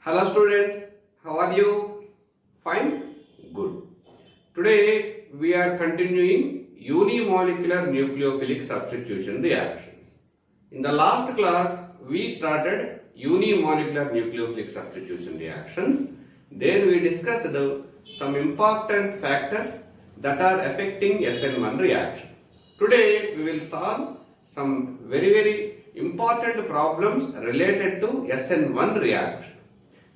Hello students, how are you? Fine? Good. Today we are continuing unimolecular nucleophilic substitution reactions. In the last class we started unimolecular nucleophilic substitution reactions. Then we discussed some important factors that are affecting SN1 reaction. Today we will solve some very important problems related to SN1 reaction.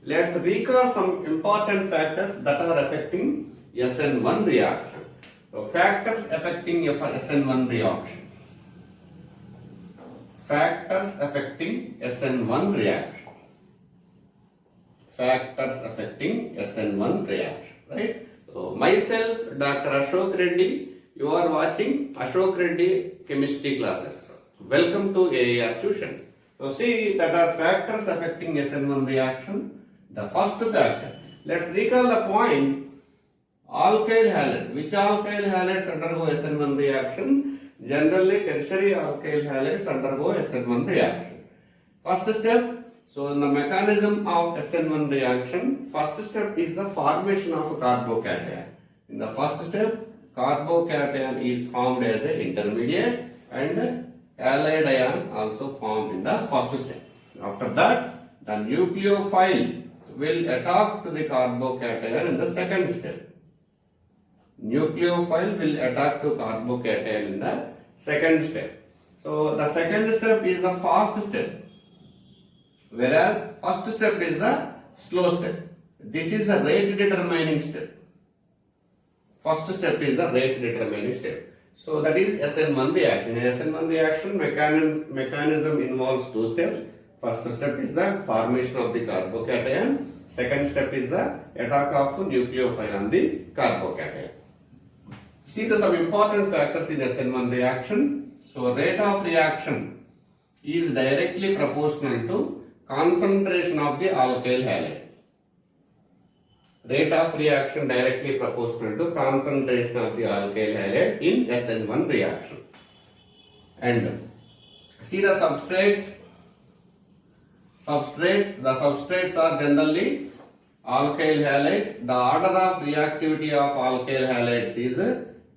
Let's recall some important factors that are affecting SN1 reaction. So, factors affecting SN1 reaction. Factors affecting SN1 reaction. Factors affecting SN1 reaction. Right? So, myself, Dr. Ashok Reddy, you are watching Ashok Reddy chemistry classes. Welcome to AAR tuition. So, see that are factors affecting SN1 reaction. The first factor, let's recall the point, alkyl halides. Which alkyl halides undergo SN1 reaction? Generally tertiary alkyl halides undergo SN1 reaction. First step, so in the mechanism of SN1 reaction, first step is the formation of carbocation. In the first step, carbocation is formed as an intermediate and halide ion also formed in the first step. After that, the nucleophile will attack to the carbocation in the second step. Nucleophile will attack to carbocation in the second step. So the second step is the fast step, whereas first step is the slow step. This is the rate determining step. First step is the rate determining step. So that is SN1 reaction. In SN1 reaction, mechanism involves two steps. First step is the formation of the carbocation. Second step is the attack of nucleophile on the carbocation. See some important factors in SN1 reaction. So rate of reaction is directly proportional to concentration of the alkyl halide. Rate of reaction directly proportional to concentration of the alkyl halide in SN1 reaction. And see the substrates. The substrates are generally alkyl halides. The order of reactivity of alkyl halides is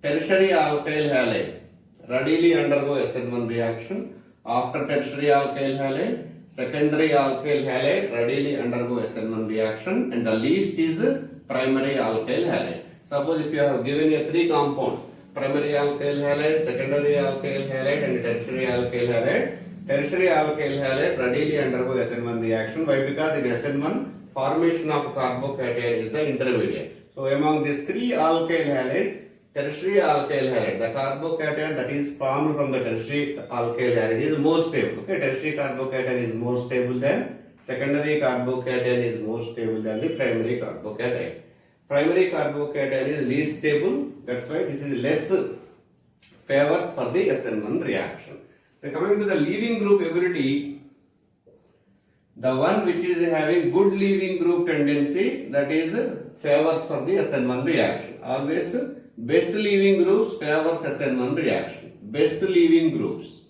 tertiary alkyl halide. Readily undergo SN1 reaction. After tertiary alkyl halide, secondary alkyl halide readily undergo SN1 reaction, and the least is primary alkyl halide. Suppose if you have given a three compounds, primary alkyl halide, secondary alkyl halide, and tertiary alkyl halide. Tertiary alkyl halide readily undergo SN1 reaction. Why? Because in SN1, formation of carbocation is the intermediate. So among these three alkyl halides, tertiary alkyl halide, the carbocation that is formed from the tertiary alkyl halide is more stable. Okay, tertiary carbocation is more stable than secondary carbocation is more stable than the primary carbocation. Primary carbocation is least stable. That's why this is less favor for the SN1 reaction. Then coming to the leaving group ability, the one which is having good leaving group tendency, that is favors for the SN1 reaction. Always best leaving groups favors SN1 reaction. Best leaving groups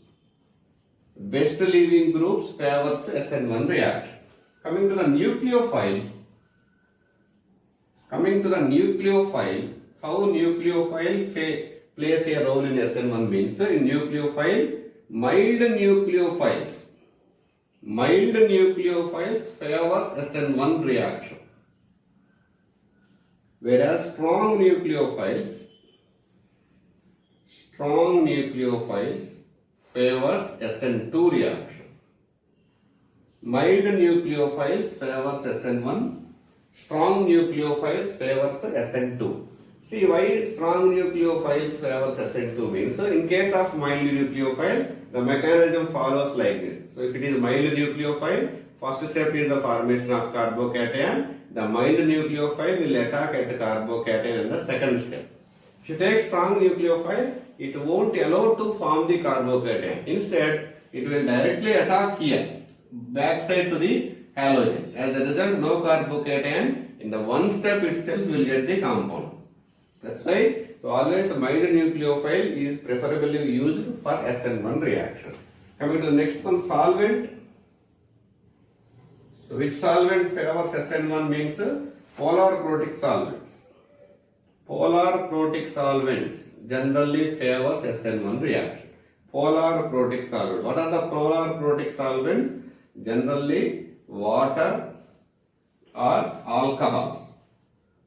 favors SN1 reaction. Coming to the nucleophile, how nucleophile plays a role in SN1 means, in nucleophile, mild nucleophiles favors SN1 reaction, whereas strong nucleophiles favors SN2 reaction. Mild nucleophiles favors SN1, strong nucleophiles favors SN2. See why strong nucleophiles favors SN2 means, so in case of mild nucleophile, the mechanism follows like this. So if it is mild nucleophile, first step is the formation of carbocation. The mild nucleophile will attack at the carbocation in the second step. If you take strong nucleophile, it won't allow to form the carbocation. Instead, it will directly attack here, backside to the halogen. As a result, no carbocation. In the one step itself, you will get the compound. That's why always a mild nucleophile is preferably used for SN1 reaction. Coming to the next one, solvent. So which solvent favors SN1 means polar protic solvents. Polar protic solvents generally favors SN1 reaction. Polar protic solvents. What are the polar protic solvents? Generally water or alcohols.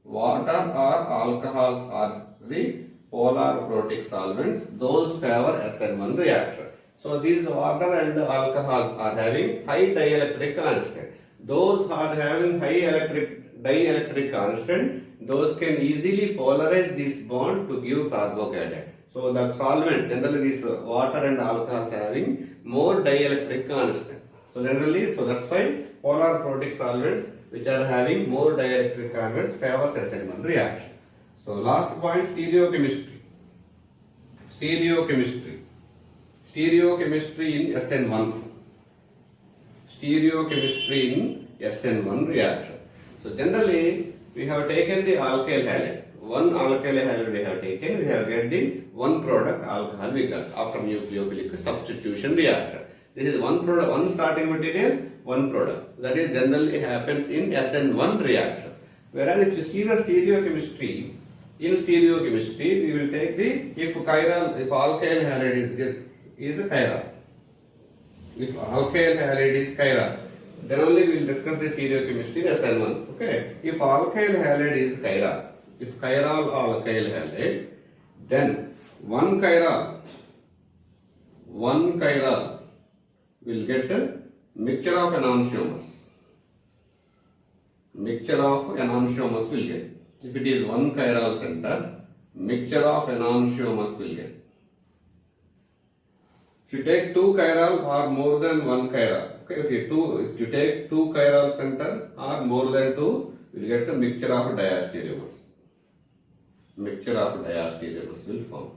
Water or alcohols are the polar protic solvents. Those favor SN1 reaction. So these water and alcohols are having high dielectric constant. Those are having high dielectric constant, those can easily polarize this bond to give carbocation. So the solvent, generally this water and alcohols are having more dielectric constant. So generally, so that's why polar protic solvents which are having more dielectric constants favors SN1 reaction. So last point, stereochemistry. Stereochemistry. Stereochemistry in SN1. Stereochemistry in SN1 reaction. So generally we have taken the alkyl halide. One alkyl halide we have taken, we have get the one product alcohol we got after nucleophilic substitution reaction. This is one product, one starting material, one product. That is generally happens in SN1 reaction. Whereas if you see the stereochemistry, in stereochemistry we will take the if alkyl halide is chiral. If alkyl halide is chiral, then only we will discuss the stereochemistry in SN1. Okay. If alkyl halide is chiral, if chiral alkyl halide, then one chiral will get a mixture of enantiomers. Mixture of enantiomers will get. If it is one chiral center, mixture of enantiomers will get. If you take two chiral or more than one chiral, okay, if you take two chiral centers or more than two, you will get a mixture of diastereomers. Mixture of diastereomers will form.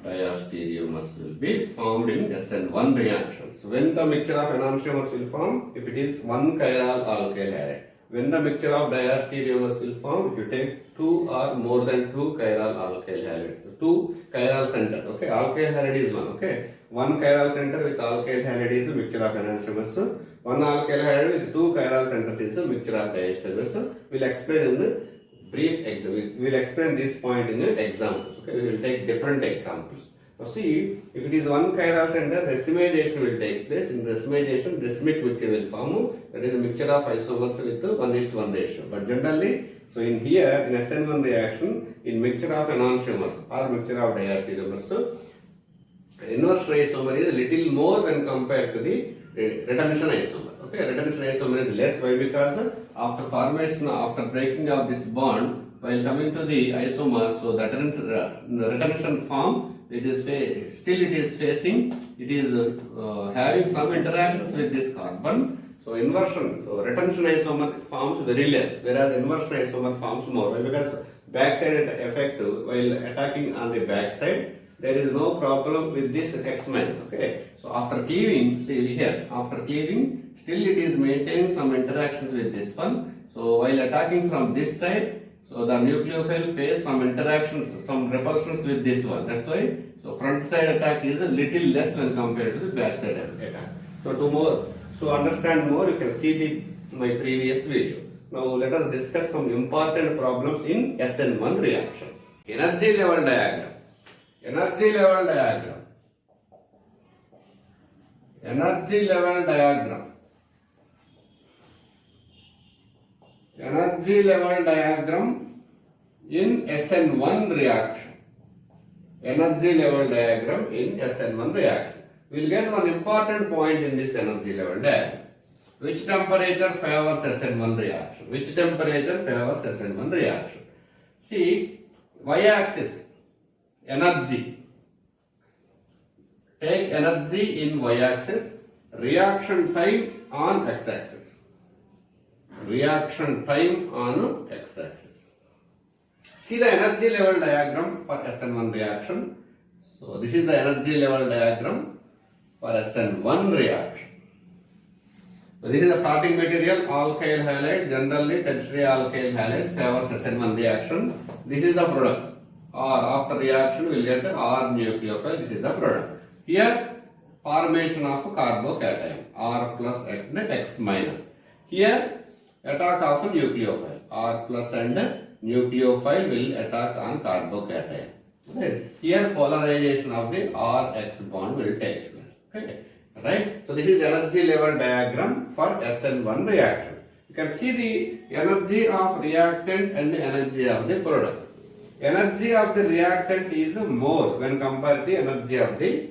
Diastereomers will be formed in SN1 reaction. So when the mixture of enantiomers will form, if it is one chiral alkyl halide. When the mixture of diastereomers will form, if you take two or more than two chiral alkyl halides. So two chiral center, okay, alkyl halide is one, okay. One chiral center with alkyl halide is a mixture of enantiomers. One alkyl halide with two chiral centers is a mixture of diastereomers. We will explain in the brief example. We will explain this point in the examples. Okay, we will take different examples. Now see, if it is one chiral center, racemization will take place. In racemization, racemic mixture will form. That is a mixture of isomers with 1:1 ratio. But generally, so in here, in SN1 reaction, in mixture of enantiomers or mixture of diastereomers, so inverse isomer is a little more when compared to the retention isomer. Okay, retention isomer is less. Why? Because after formation, after breaking of this bond, while coming to the isomer, so the retention form, it is having some interactions with this carbon. So inversion, so retention isomer forms very less, whereas inversion isomer forms more. Why? Because backside effect, while attacking on the backside, there is no problem with this X-man. Okay. So after cleaving, see here, after cleaving, still it is maintaining some interactions with this one. So while attacking from this side, so the nucleophile face some interactions, some repulsions with this one. That's why, so front side attack is a little less when compared to the back side attack. So understand more, you can see my previous video. Now let us discuss some important problems in SN1 reaction. Energy level diagram. Energy level diagram. Energy level diagram. Energy level diagram in SN1 reaction. Energy level diagram in SN1 reaction. We will get one important point in this energy level diagram. Which temperature favors SN1 reaction? Which temperature favors SN1 reaction? See, y-axis, energy. Take energy in y-axis, reaction time on x-axis. Reaction time on x-axis. See the energy level diagram for SN1 reaction. So this is the energy level diagram for SN1 reaction. So this is the starting material, alkyl halide. Generally tertiary alkyl halides favors SN1 reaction. This is the product. Or after reaction we will get the R nucleophile. This is the product. Here formation of carbocation, R plus and X minus. Here attack of nucleophile, R plus and nucleophile will attack on carbocation. Right. Here polarization of the RX bond will take place. Okay. Right. So this is energy level diagram for SN1 reaction. You can see the energy of reactant and energy of the product. Energy of the reactant is more when compared to the energy of the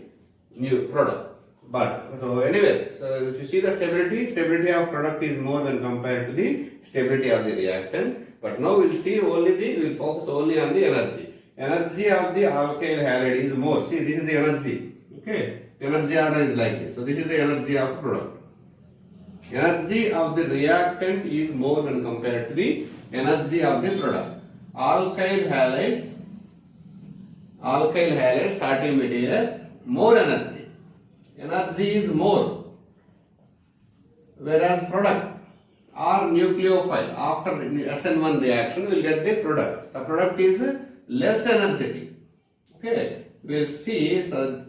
new product. But so anyway, so if you see the stability of product is more when compared to the stability of the reactant. But now we'll we'll focus only on the energy. Energy of the alkyl halide is more. See, this is the energy. Okay, energy order is like this. So this is the energy of product. Energy of the reactant is more when compared to the energy of the product. Alkyl halides starting material, more energy. Energy is more. Whereas product or nucleophile after SN1 reaction will get the product. The product is less energetic. Okay, we'll see. So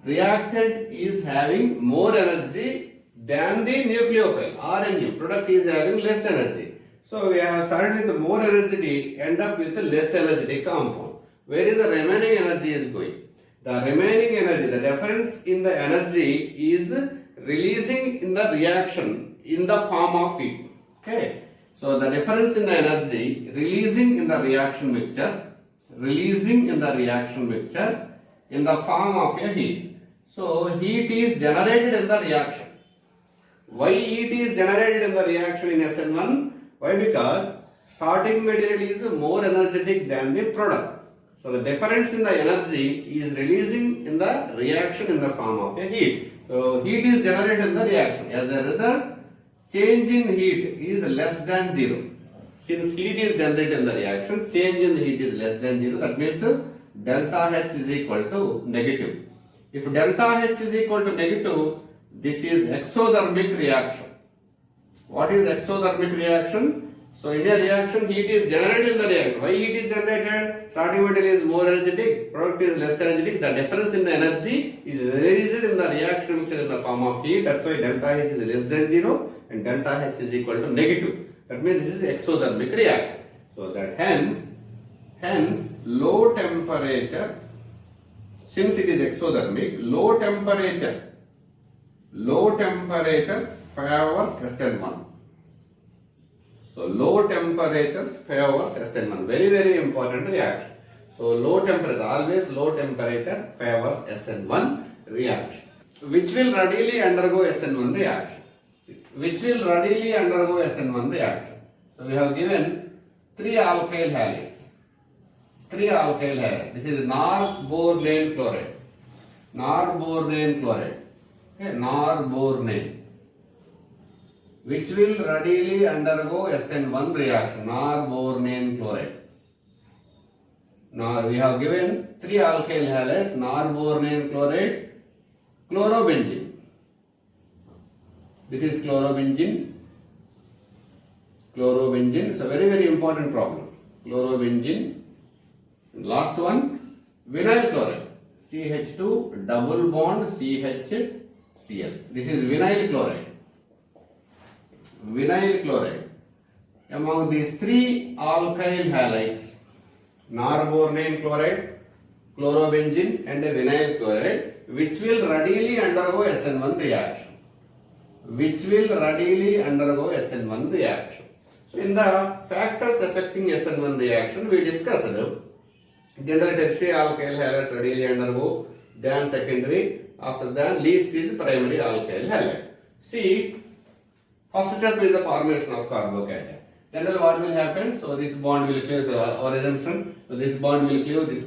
reactant is having more energy than the nucleophile. RNU product is having less energy. So we have started with more energy, end up with a less energetic compound. Where is the remaining energy is going? The remaining energy, the difference in the energy is releasing in the reaction in the form of heat. Okay. So the difference in the energy releasing in the reaction mixture in the form of a heat. So heat is generated in the reaction. Why heat is generated in the reaction in SN1? Why? Because starting material is more energetic than the product. So the difference in the energy is releasing in the reaction in the form of a heat. So heat is generated in the reaction. As a result, change in heat is less than 0. Since heat is generated in the reaction, change in heat is less than 0. That means delta H is equal to negative. If delta H is equal to negative, this is exothermic reaction. What is exothermic reaction? So in a reaction, heat is generated in the reaction. Why heat is generated? Starting material is more energetic, product is less energetic. The difference in the energy is released in the reaction which is in the form of heat. That's why delta H is less than 0 and delta H is equal to negative. That means this is exothermic reaction. So that hence low temperature, since it is exothermic, low temperature favors SN1. So low temperatures favors SN1. Very, very important reaction. So low temperature, always low temperature favors SN1 reaction. Which will readily undergo SN1 reaction. So we have given 3 alkyl halides. This is norbornane chloride. Okay, norbornane. Which will readily undergo SN1 reaction, norbornane chloride. Now we have given 3 alkyl halides, norbornane chloride, chlorobenzene. This is chlorobenzene. It's a very, very important problem. Chlorobenzene. Last one, vinyl chloride. CH2 double bond CHCl. This is vinyl chloride. Among these 3 alkyl halides, norbornane chloride, chlorobenzene and vinyl chloride, which will readily undergo SN1 reaction. So in the factors affecting SN1 reaction, we discussed general tertiary alkyl halides readily undergo, then secondary, after that least is primary alkyl halide. See, first step is the formation of carbocation. Generally what will happen? So this bond will cleave, so our assumption, so this bond will cleave.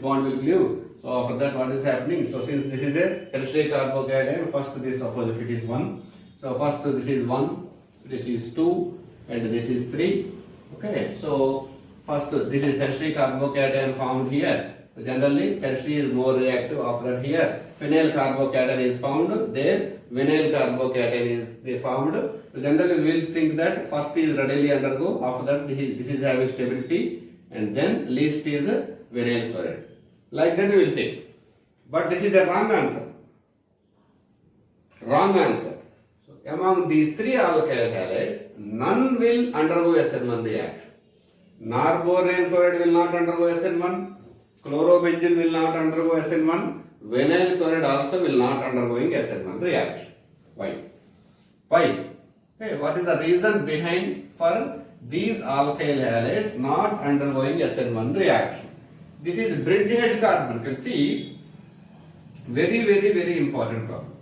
So after that what is happening? So since this is a tertiary carbocation, first this suppose if it is 1. So first this is 1, this is 2 and this is 3. Okay, so first this is tertiary carbocation found here. So generally tertiary is more reactive. After that here phenyl carbocation is found there. Vinyl carbocation is found. So generally we will think that first is readily undergo. After that this is having stability and then least is vinyl chloride. Like that we will think. But this is the wrong answer. Wrong answer. So among these three alkyl halides, none will undergo SN1 reaction. Narborane chloride will not undergo SN1. Chlorobenzene will not undergo SN1. Vinyl chloride also will not undergoing SN1 reaction. Why? Why? Okay, what is the reason behind for these alkyl halides not undergoing SN1 reaction? This is bridgehead carbon. You can see very important problem.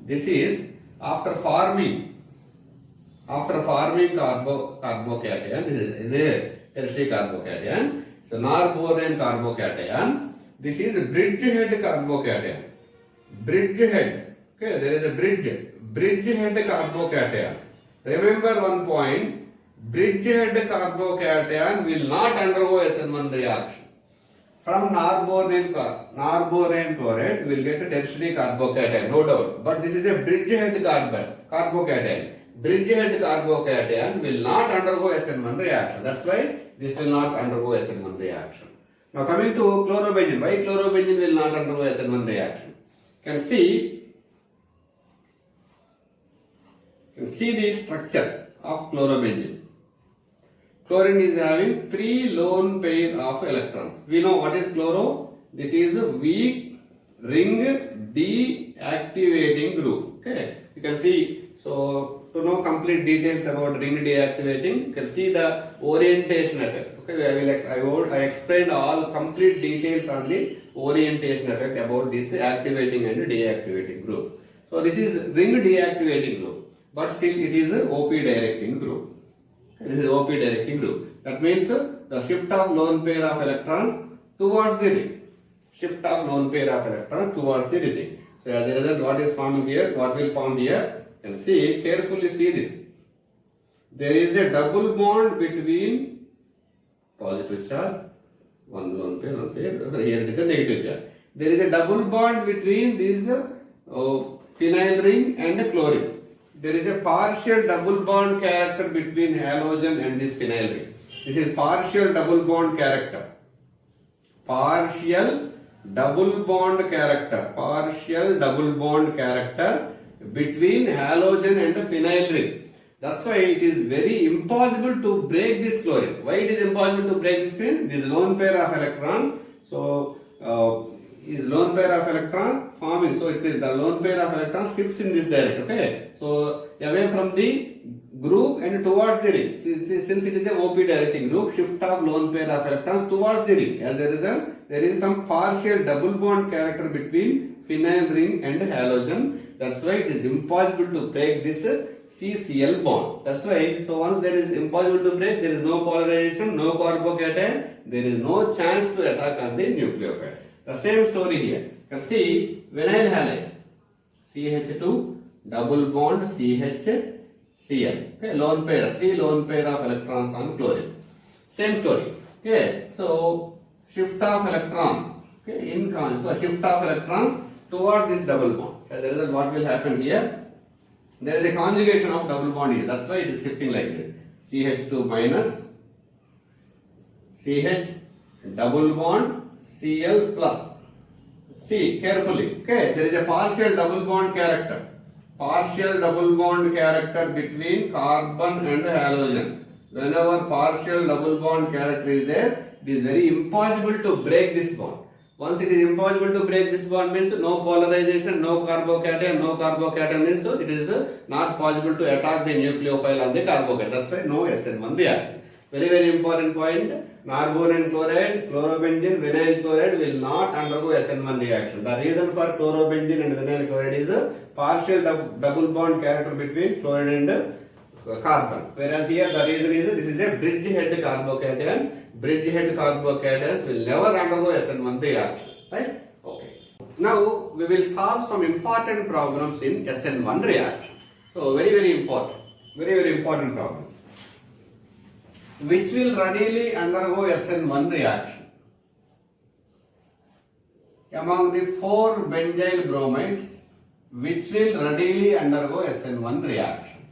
This is after forming carbocation. This is tertiary carbocation. So narborane carbocation. This is bridgehead carbocation. Bridgehead. Okay, there is a bridgehead carbocation. Remember one point. Bridgehead carbocation will not undergo SN1 reaction. From narborane chloride, we will get a tertiary carbocation, no doubt. But this is a bridgehead carbocation. Bridgehead carbocation will not undergo SN1 reaction. That's why this will not undergo SN1 reaction. Now coming to chlorobenzene. Why chlorobenzene will not undergo SN1 reaction? You can see the structure of chlorobenzene. Chlorine is having 3 lone pair of electrons. We know what is chloro. This is a weak ring deactivating group. Okay, you can see. So to know complete details about ring deactivating, you can see the orientation effect. Okay, I explained all complete details on the orientation effect about this activating and deactivating group. So this is ring deactivating group, but still it is a OP directing group. This is OP directing group. That means the shift of lone pair of electrons towards the ring. Shift of lone pair of electrons towards the ring. So as a result, what is forming here? What will form here? You can see, carefully see this. There is a double bond between positive charge, one lone pair, here it is a negative charge. There is a double bond between this phenyl ring and chlorine. There is a partial double bond character between halogen and this phenyl ring. This is partial double bond character. Partial double bond character. Partial double bond character between halogen and phenyl ring. That's why it is very impossible to break this chlorine. Why it is impossible to break this chlorine? This lone pair of electrons. So is lone pair of electrons forming. So it says the lone pair of electrons shifts in this direction. Okay. So away from the group and towards the ring. Since it is a OP directing group, shift of lone pair of electrons towards the ring. As a result, there is some partial double bond character between phenyl ring and halogen. That's why it is impossible to break this CCl bond. That's why, so once there is impossible to break, there is no polarization, no carbocation, there is no chance to attack on the nucleophile. The same story here. You can see vinyl halide, CH2, double bond CHCl. Okay, lone pair, 3 lone pair of electrons on chlorine. Same story. Okay, so shift of electrons. Okay, shift of electrons towards this double bond. As a result, what will happen here? There is a conjugation of double bond here. That's why it is shifting like this. CH2 minus CH double bond Cl plus. See carefully. Okay, there is a partial double bond character. Partial double bond character between carbon and halogen. Whenever partial double bond character is there, it is very impossible to break this bond. Once it is impossible to break this bond means no polarization, no carbocation means so it is not possible to attack the nucleophile on the carbocation. That's why no SN1 reaction. Very important point. Narborane chloride, chlorobenzene, vinyl chloride will not undergo SN1 reaction. The reason for chlorobenzene and vinyl chloride is a partial double bond character between chlorine and carbon. Whereas here the reason is this is a bridgehead carbocation. Bridgehead carbocations will never undergo SN1 reactions. Right? Okay. Now we will solve some important problems in SN1 reaction. So very important. Very important problem. Which will readily undergo SN1 reaction? Among the 4 benzyl bromides, which will readily undergo SN1 reaction?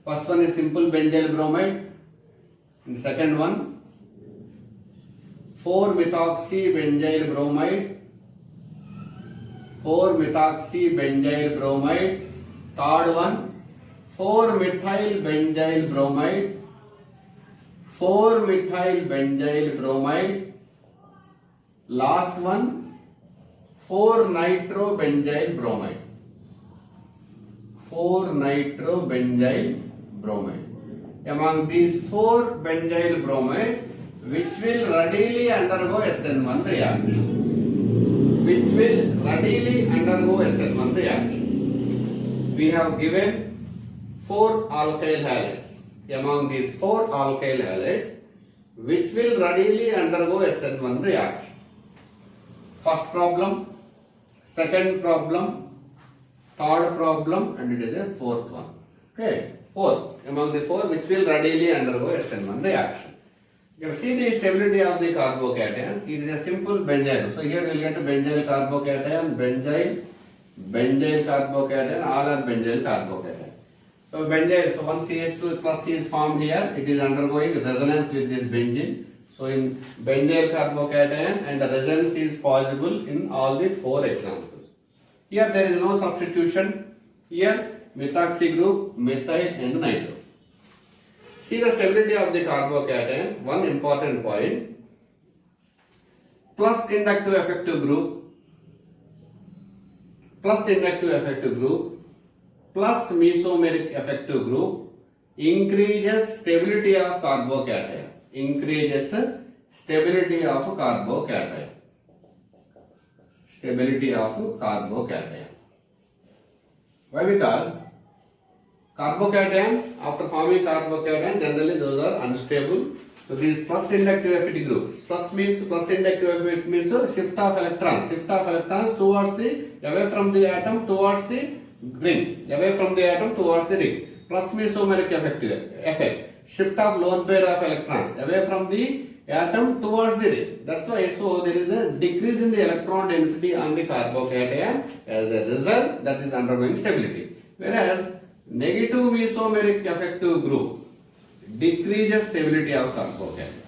First one is simple benzyl bromide. And the second one, 4-methoxybenzyl bromide, 4-methoxybenzyl bromide, Third one, 4-methyl benzyl bromide. 4-methyl benzyl bromide. Last one, 4-nitrobenzyl bromide. 4-nitrobenzyl bromide. Among these 4 benzyl bromide, which will readily undergo SN1 reaction. Which will readily undergo SN1 reaction. We have given 4 alkyl halides. Among these 4 alkyl halides, which will readily undergo SN1 reaction. First problem, second problem, third problem, and it is a fourth one. Okay, 4 among the 4 which will readily undergo SN1 reaction. You can see the stability of the carbocation. It is a simple benzyl. So here we will get benzyl carbocation, benzyl carbocation, all are benzyl carbocation. So benzyl, so one CH2 plus C is formed here. It is undergoing resonance with this benzene. So in benzyl carbocation and the resonance is possible in all the 4 examples. Here there is no substitution. Here methoxy group, methyl and nitro. See the stability of the carbocations. One important point. Plus inductive effective group, plus inductive effective group, plus mesomeric effective group increases stability of carbocation. Increases stability of carbocation. Stability of carbocation. Why? Because carbocations, after forming carbocation, generally those are unstable. So these plus inductive affinity groups. Plus means plus inductive affinity means shift of electrons. Shift of electrons towards the away from the atom towards the ring. Away from the atom towards the ring. Plus mesomeric effect. Shift of lone pair of electrons away from the atom towards the ring. That's why so there is a decrease in the electron density on the carbocation. As a result, that is undergoing stability. Whereas negative mesomeric effective group decreases stability of carbocation.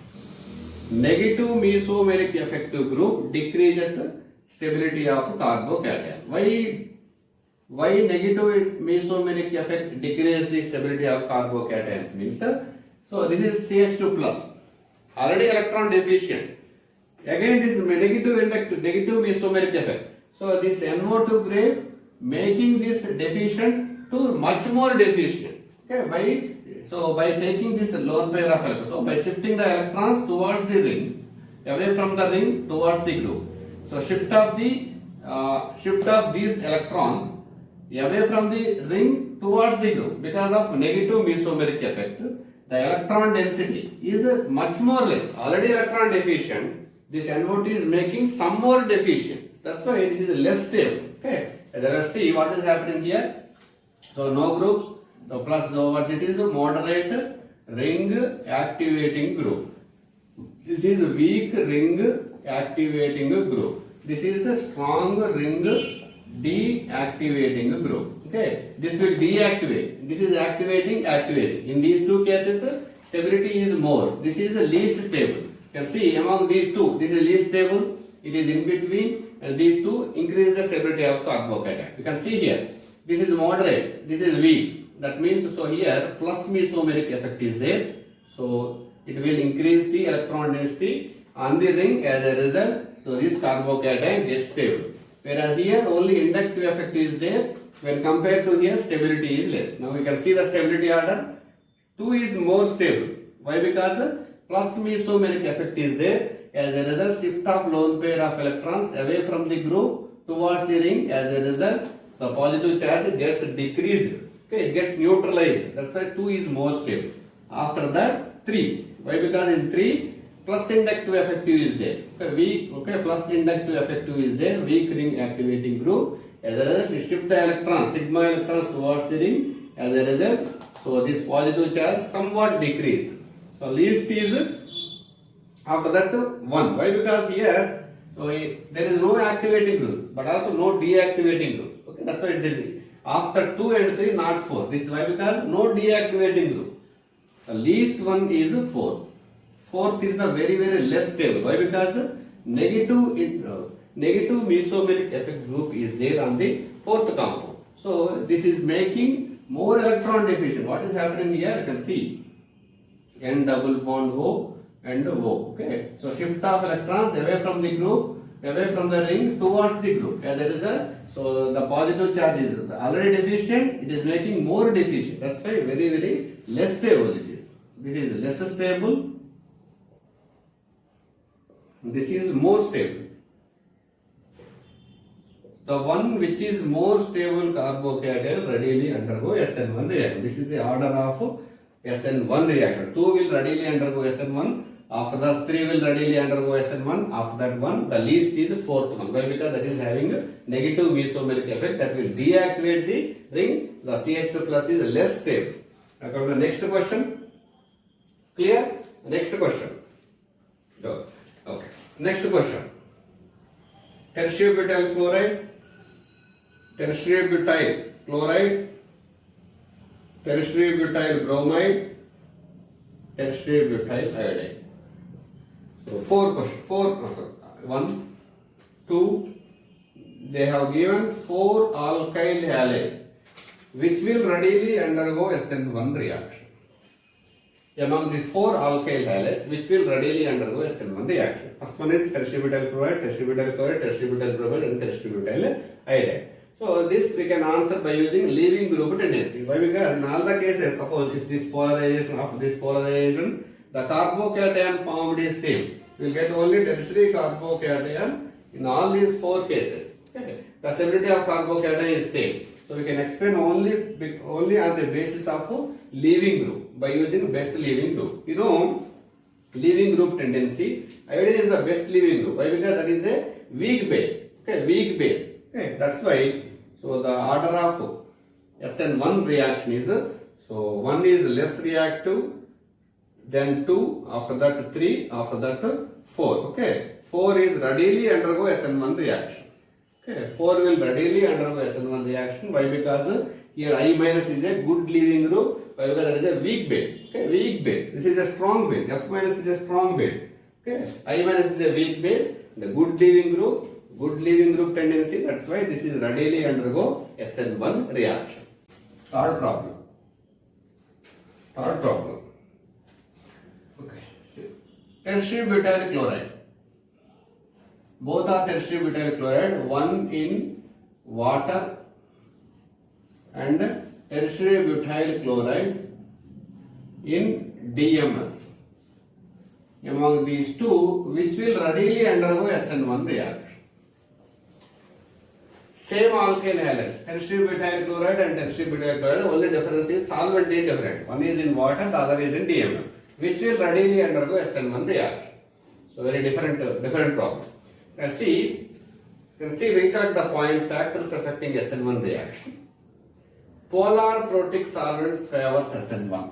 Negative mesomeric effective group decreases stability of carbocation. Why negative mesomeric effect decreases the stability of carbocations means? So this is CH2 plus, already electron deficient. Again this negative mesomeric effect. So this NO2 grade making this deficient to much more deficient. Okay, by taking this lone pair of electrons, so by shifting the electrons towards the ring, away from the ring towards the group. So shift of these electrons away from the ring towards the group because of negative mesomeric effect. The electron density is much more less. Already electron deficient. This NO2 is making some more deficient. That's why this is less stable. Okay, let's see what is happening here. So no groups. So plus what this is a moderate ring activating group. This is a weak ring activating group. This is a strong ring deactivating group. Okay, this will deactivate. This is activating. In these two cases, stability is more. This is the least stable. You can see among these two, this is least stable. It is in between, and these two increase the stability of carbocation. You can see here. This is moderate. This is weak. That means so here plus mesomeric effect is there. So it will increase the electron density on the ring. As a result, so this carbocation gets stable. Whereas here only inductive effect is there. When compared to here, stability is less. Now we can see the stability order. 2 is more stable. Why? Because plus mesomeric effect is there. As a result, shift of lone pair of electrons away from the group towards the ring. As a result, the positive charge gets decreased. Okay, it gets neutralized. That's why 2 is more stable. After that, 3. Why? Because in 3, plus inductive effective is there. Okay, plus inductive effective is there. Weak ring activating group. As a result, we shift the electrons, sigma electrons towards the ring. As a result, so this positive charge somewhat decreased. So least is after that 1. Why? Because here so there is no activating group, but also no deactivating group. Okay, that's why it is after 2 and 3, not 4. This is why? Because no deactivating group. The least one is 4. Fourth is the very less stable. Why? Because negative mesomeric effect group is there on the fourth compound. So this is making more electron deficient. What is happening here? You can see N double bond O and O. Okay. So shift of electrons away from the group, away from the ring towards the group. As a result, so the positive charge is already deficient. It is making more deficient. That's why very less stable this is. This is less stable. This is more stable. The one which is more stable carbocation readily undergo SN1 reaction. This is the order of SN1 reaction. 2 will readily undergo SN1. After that, 3 will readily undergo SN1. After that one, the least is the 4th one. Why? Because that is having a negative mesomeric effect that will deactivate the ring. The CH2 plus is less stable. Now come to the next question. Clear? Next question. Go. Okay. Next question. Tertiary butyl fluoride, tertiary butyl chloride, tertiary butyl bromide, tertiary butyl iodide. So 4 questions. 1, 2. They have given 4 alkyl halides which will readily undergo SN1 reaction. Among these 4 alkyl halides which will readily undergo SN1 reaction. First one is tertiary butyl fluoride, tertiary butyl chloride, tertiary butyl bromide and tertiary butyl iodide. So this we can answer by using leaving group tendency. Why? Because in all the cases, suppose if this polarization, the carbocation formed is same. We will get only tertiary carbocation in all these 4 cases. Okay. The stability of carbocation is same. So we can explain only on the basis of leaving group by using best leaving group. You know, leaving group tendency, iodine is the best leaving group. Why? Because that is a weak base. Okay, weak base. Okay, that's why. So the order of SN1 reaction is, so 1 is less reactive, then 2, after that 3, after that 4. Okay, 4 is readily undergo SN1 reaction. Okay, 4 will readily undergo SN1 reaction. Why? Because here I minus is a good leaving group. Why? Because that is a weak base. Okay, weak base. This is a strong base. F minus is a strong base. Okay, I minus is a weak base. The good leaving group tendency. That's why this is readily undergo SN1 reaction. Third problem. Okay, tertiary butyl chloride. Both are tertiary butyl chloride, one in water and tertiary butyl chloride in DMF. Among these two, which will readily undergo SN1 reaction. Same alkyl halides, tertiary butyl chloride and tertiary butyl chloride, only difference is solvent is different. One is in water, the other is in DMF, which will readily undergo SN1 reaction. So very different problem. Let's see, you can see we got the point factors affecting SN1 reaction. Polar protic solvents favors SN1.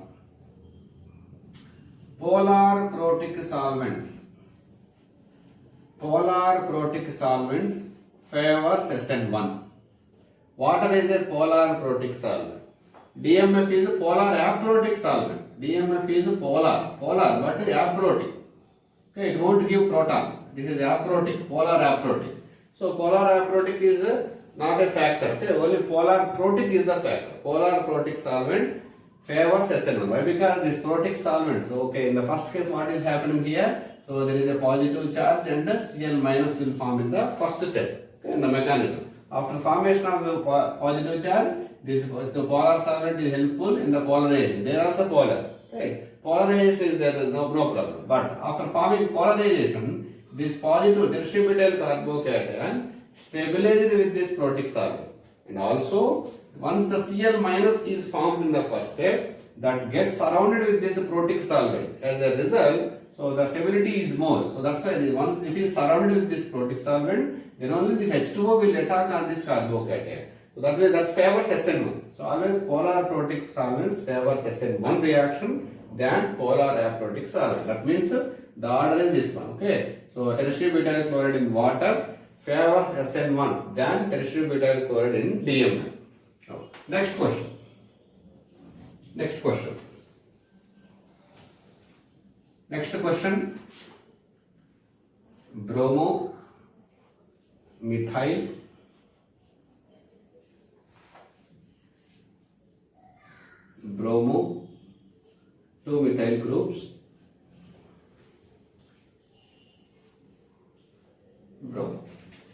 Polar protic solvents favors SN1. Water is a polar protic solvent. DMF is a polar aprotic solvent. DMF is polar, but aprotic. Okay, it won't give proton. This is aprotic, polar aprotic. So polar aprotic is not a factor. Okay, only polar protic is the factor. Polar protic solvent favors SN1. Why? Because this protic solvents. Okay, in the first case, what is happening here? So there is a positive charge and Cl minus will form in the first step. Okay, in the mechanism. After formation of the positive charge, the polar solvent is helpful in the polarization. They are also polar. Right? Polarization is there, no problem. But after forming polarization, this positive tertiary butyl carbocation stabilizes with this protic solvent. And also, once the Cl minus is formed in the first step, that gets surrounded with this protic solvent. As a result, so the stability is more. So that's why once this is surrounded with this protic solvent, then only this H2O will attack on this carbocation. So that way that favors SN1. So always polar protic solvents favors SN1 reaction than polar aprotic solvent. That means the order is this one. Okay. So tertiary butyl chloride in water favors SN1 than tertiary butyl chloride in DMF. Next question. Bromo methyl bromo, two methyl groups, bromo.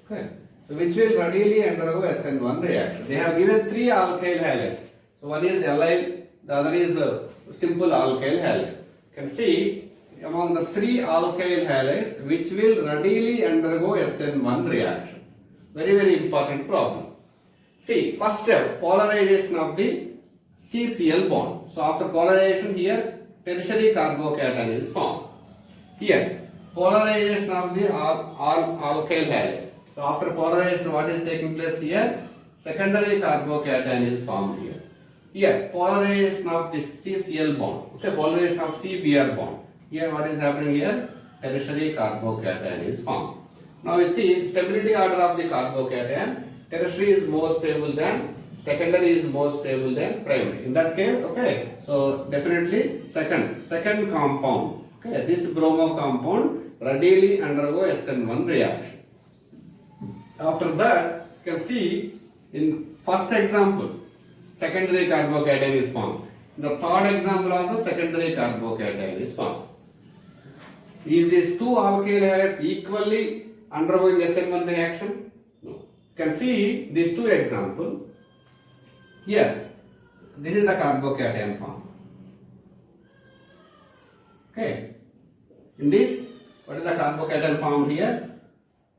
Okay. So which will readily undergo SN1 reaction. They have given three alkyl halides. So one is allyl, the other is simple alkyl halide. You can see among the three alkyl halides which will readily undergo SN1 reaction. Very important problem. See, first step, polarization of the CCl bond. So after polarization here, tertiary carbocation is formed. Here, polarization of the alkyl halide. So after polarization, what is taking place here? Secondary carbocation is formed here. Here, polarization of this CCl bond. Okay, polarization of CBr bond. Here, what is happening here? Tertiary carbocation is formed. Now you see, stability order of the carbocation. Tertiary is more stable than secondary is more stable than primary. In that case, okay. So definitely second compound. Okay, this bromo compound readily undergo SN1 reaction. After that, you can see in first example, secondary carbocation is formed. In the third example also, secondary carbocation is formed. Is these two alkyl halides equally undergoing SN1 reaction? No. You can see these two examples. Here, this is the carbocation form. Okay. In this, what is the carbocation formed here?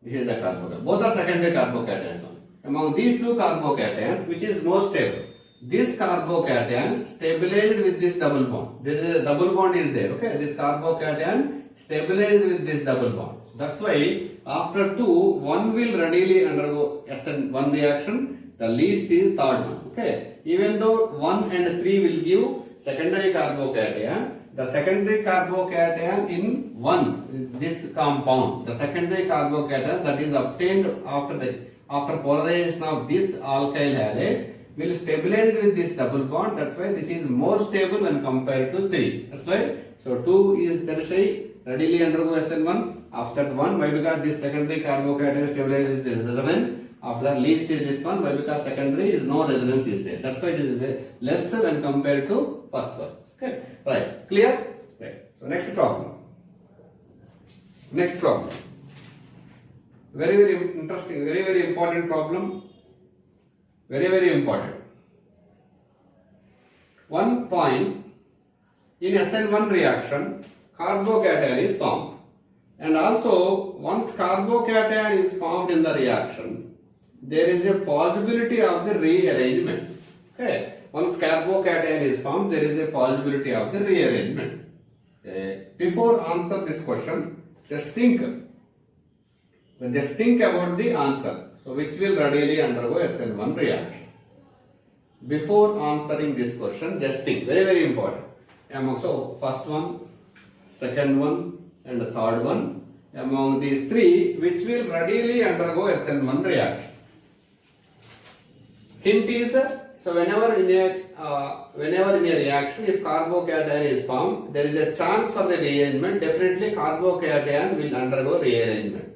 This is the carbocation. Both are secondary carbocations. Among these two carbocations, which is more stable? This carbocation stabilized with this double bond. There is a double bond is there. Okay, this carbocation stabilized with this double bond. That's why after two, one will readily undergo SN1 reaction. The least is third one. Okay, even though 1 and 3 will give secondary carbocation. The secondary carbocation in this compound, the secondary carbocation that is obtained after polarization of this alkyl halide will stabilize with this double bond. That's why this is more stable when compared to 3. That's why. So 2 is tertiary, readily undergo SN1. After 1, why? Because this secondary carbocation stabilizes this resonance. After that, least is this one. Why? Because secondary is no resonance is there. That's why it is less when compared to first one. Okay, right, clear? Right. So next problem. Next problem. Very interesting, very important problem. Very important. One point, in SN1 reaction, carbocation is formed. And also, once carbocation is formed in the reaction, there is a possibility of the rearrangement. Okay. Once carbocation is formed, there is a possibility of the rearrangement. Before answer this question, just think about the answer. So which will readily undergo SN1 reaction. Before answering this question, just think. Very important. So first one, second one, and the third one. Among these three, which will readily undergo SN1 reaction. Hint is, so whenever in a reaction, if carbocation is formed, there is a chance for the rearrangement. Definitely carbocation will undergo rearrangement.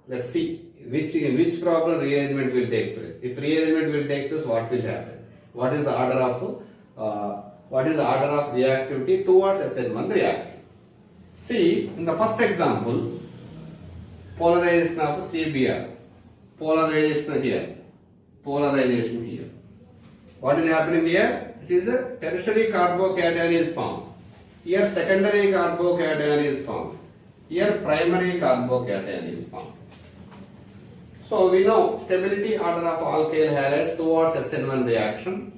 Let's see in which problem rearrangement will take place. If rearrangement will take place, what will happen? What is the order of reactivity towards SN1 reaction? See, in the first example, polarization of CBr, polarization here. What is happening here? This is a tertiary carbocation is formed. Here secondary carbocation is formed. Here primary carbocation is formed. So we know stability order of alkyl halides towards SN1 reaction.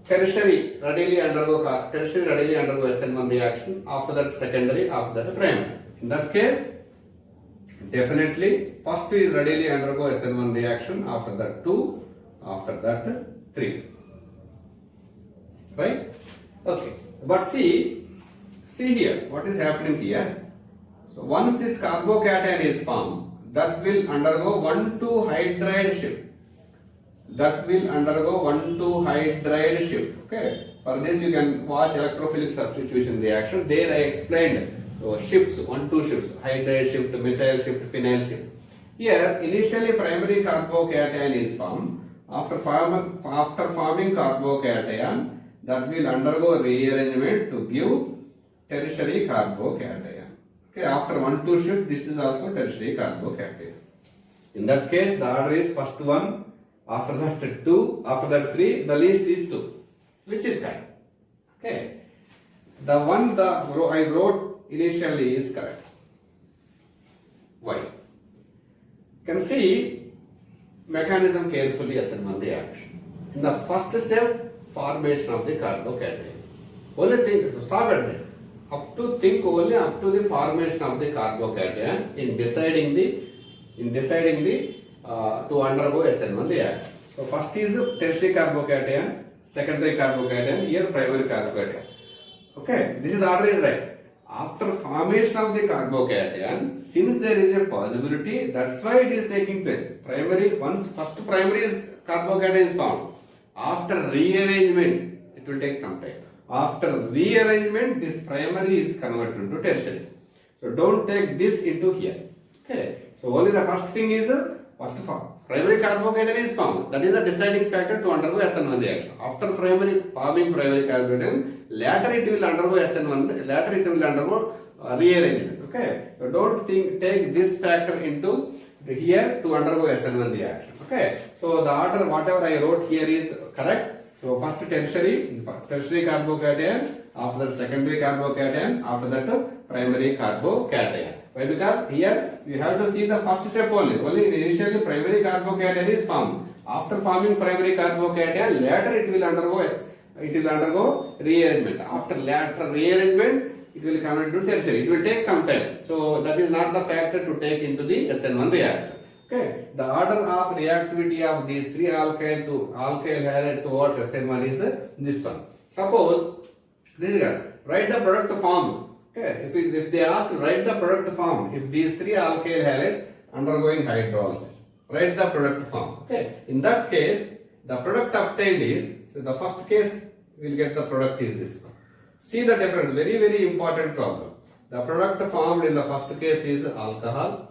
Tertiary readily undergo SN1 reaction. After that secondary, after that primary. In that case, definitely first is readily undergo SN1 reaction. After that 2, after that 3. Right? Okay. But see here, what is happening here? So once this carbocation is formed, that will undergo 1,2 hydride shift. Okay. For this you can watch electrophilic substitution reaction. There I explained shifts, 1-2 shifts, hydride shift, methyl shift, phenyl shift. Here initially primary carbocation is formed. After forming carbocation, that will undergo rearrangement to give tertiary carbocation. Okay, after 1,2 shift, this is also tertiary carbocation. In that case, the order is first 1, after that 2, after that 3, the least is 2. Which is correct? Okay. The one I wrote initially is correct. Why? You can see mechanism carefully SN1 reaction. In the first step, formation of the carbocation. Only think, stop at there. Think only up to the formation of the carbocation in deciding the to undergo SN1 reaction. So first is tertiary carbocation, secondary carbocation, here primary carbocation. Okay, this is the order is right. After formation of the carbocation, since there is a possibility, that's why it is taking place. First primary is carbocation is found. After rearrangement, it will take some time. After rearrangement, this primary is converted to tertiary. So don't take this into here. Okay. So only the first thing is primary carbocation is found. That is the deciding factor to undergo SN1 reaction. After forming primary carbocation, later it will undergo SN1. Later it will undergo rearrangement. Okay. So don't take this factor into here to undergo SN1 reaction. Okay. So the order whatever I wrote here is correct. So first tertiary carbocation, after that secondary carbocation, after that primary carbocation. Why? Because here you have to see the first step only. Only initially primary carbocation is formed. After forming primary carbocation, later it will undergo rearrangement. After later rearrangement, it will come into tertiary. It will take some time. So that is not the factor to take into the SN1 reaction. Okay, the order of reactivity of these three alkyl halide towards SN1 is this one. Suppose this is write the product form. Okay, if they ask to write the product form, if these three alkyl halides undergoing hydrolysis, write the product form. Okay, in that case, the product obtained is, so the first case we will get the product is this one. See the difference, very very important problem. The product formed in the first case is alcohol.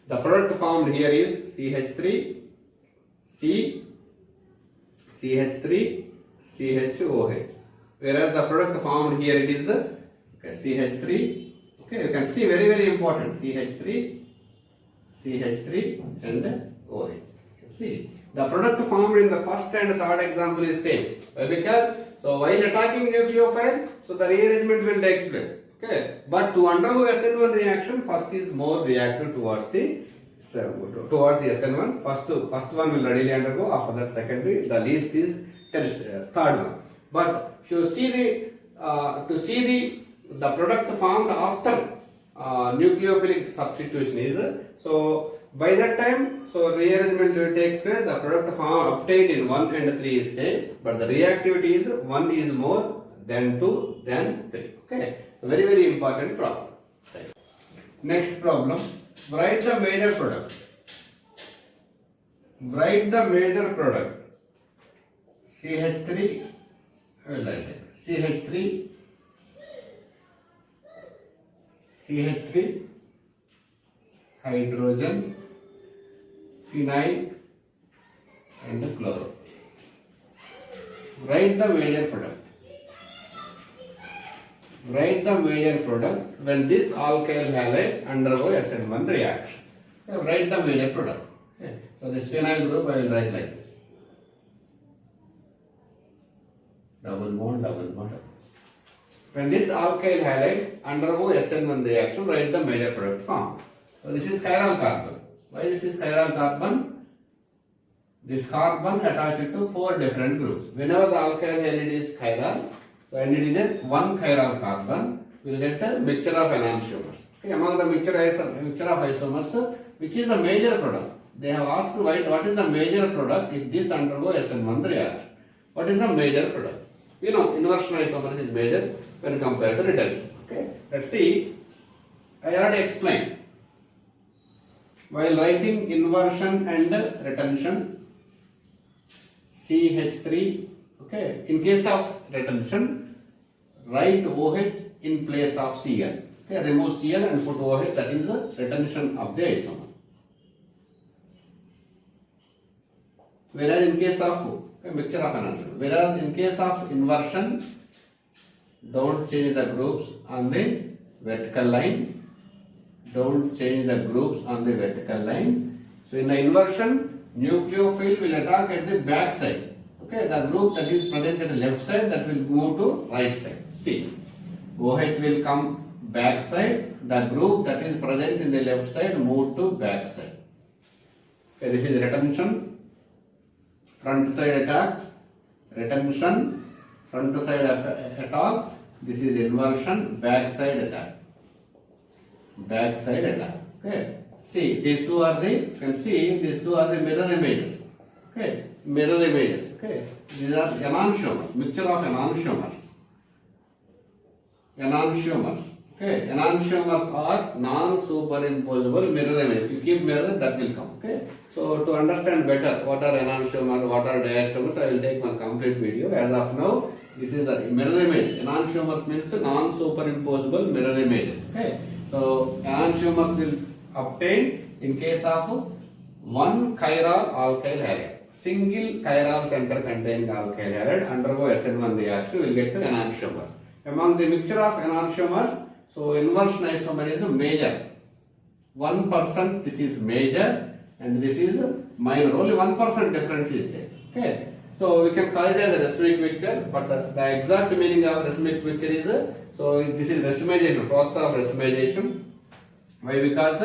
The product formed here is CH3, CH3, CHOH. Whereas the product formed here it is CH3. Okay, you can see very very important CH3 and OH. See the product formed in the first and third example is same. Why? Because so while attacking nucleophile, so the rearrangement will take place. Okay, but to undergo SN1 reaction, first is more reactive towards the SN1. First one will readily undergo. After that, secondary. The least is third one. But if you see the product formed after nucleophilic substitution is so by that time so rearrangement will take place. The product formed obtained in 1 and 3 is same, but the reactivity is 1 is more than 2 than 3. Okay. Very very important problem. Right. Next problem. Write the major product. Write the major product. CH3. CH3, hydrogen, phenyl, and chloro. Write the major product. Write the major product when this alkyl halide undergo SN1 reaction. So write the major product. Okay. So this phenyl group I will write like this. Double bond. When this alkyl halide undergo SN1 reaction, write the major product form. So this is chiral carbon. Why this is chiral carbon? This carbon attached to 4 different groups. Whenever the alkyl halide is chiral, so and it is a one chiral carbon, we will get a mixture of enantiomers. Okay, among the mixture of isomers, which is the major product? They have asked to write what is the major product if this undergo SN1 reaction. What is the major product? You know, inversion isomers is major when compared to retention. Okay, let's see. I already explained. While writing inversion and retention, CH3. Okay, in case of retention, write OH in place of Cl. Okay, remove Cl and put OH. That is the retention of the isomer. Whereas in case of Okay, mixture of enantiomer. Whereas in case of inversion, don't change the groups on the vertical line. Don't change the groups on the vertical line. So in the inversion, nucleophile will attack at the back side. Okay, the group that is present at the left side, that will move to right side. See, OH will come back side. The group that is present in the left side move to back side. Okay, this is retention. Front side attack. Retention. Front side attack. This is inversion. Back side attack. Back side attack. Okay. See, these two are the, you can see these two are the mirror images. Okay. Mirror images. Okay. These are enantiomers. Mixture of enantiomers. Enantiomers. Okay. Enantiomers are non-superimposable mirror image. If you keep mirror, that will come. Okay. So to understand better what are enantiomers, what are diastomers, I will take one complete video. As of now, this is a mirror image. Enantiomers means non-superimposable mirror images. Okay. So enantiomers will obtain in case of one chiral alkyl halide. Single chiral center containing alkyl halide undergo SN1 reaction will get to enantiomers. Among the mixture of enantiomers, so inversion isomer is major. 1% this is major and this is minor. Only 1% difference is there. Okay. So we can call it as a racemic mixture, but the exact meaning of racemic mixture is so this is racemization, process of racemization. Why? Because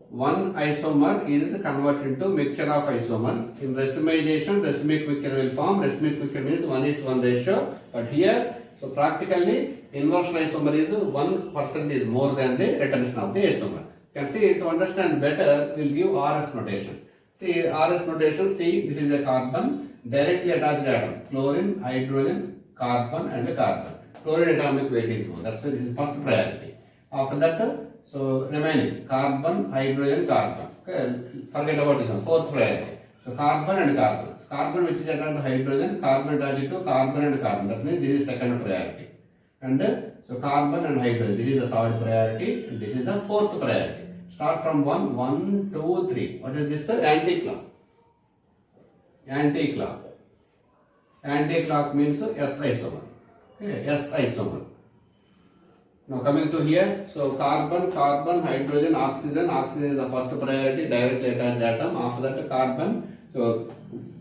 one isomer is converted into mixture of isomers. In racemization, racemic mixture will form. Racemic mixture means 1:1 ratio. But here, so practically inversion isomer is 1% is more than the retention of the isomer. You can see, to understand better, we'll give RS notation. See RS notation. See, this is a carbon directly attached atom. Chlorine, hydrogen, carbon, and carbon. Chlorine atomic weight is more. That's why this is first priority. After that, so remaining carbon, hydrogen, carbon. Okay, forget about this one. Fourth priority. So carbon and carbon. Carbon which is attached to hydrogen, carbon attached to carbon and carbon. That means this is second priority. And so carbon and hydrogen. This is the third priority. And this is the fourth priority. Start from 1, 1, 2, 3. What is this? Anti-clock. Anti-clock. Anti-clock means S isomer. Okay, S isomer. Now coming to here, so carbon, carbon, hydrogen, oxygen. Oxygen is the first priority, directly attached atom. After that carbon. So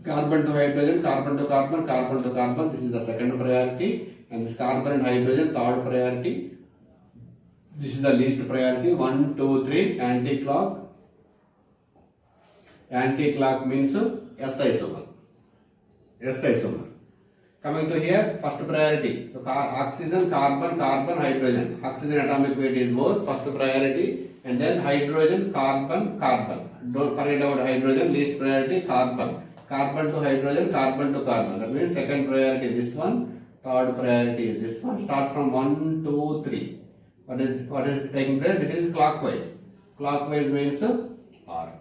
carbon to hydrogen, carbon to carbon, carbon to carbon. This is the second priority. And this carbon and hydrogen, third priority. This is the least priority. 1, 2, 3. Anti-clock. Anti-clock means S isomer. S isomer. Coming to here, first priority. So oxygen, carbon, carbon, hydrogen. Oxygen atomic weight is more, first priority. And then hydrogen, carbon, carbon. Don't forget about hydrogen, least priority, carbon. Carbon to hydrogen, carbon to carbon. That means second priority this one, third priority is this one. Start from 1, 2, 3. What is taking place? This is clockwise. Clockwise means R.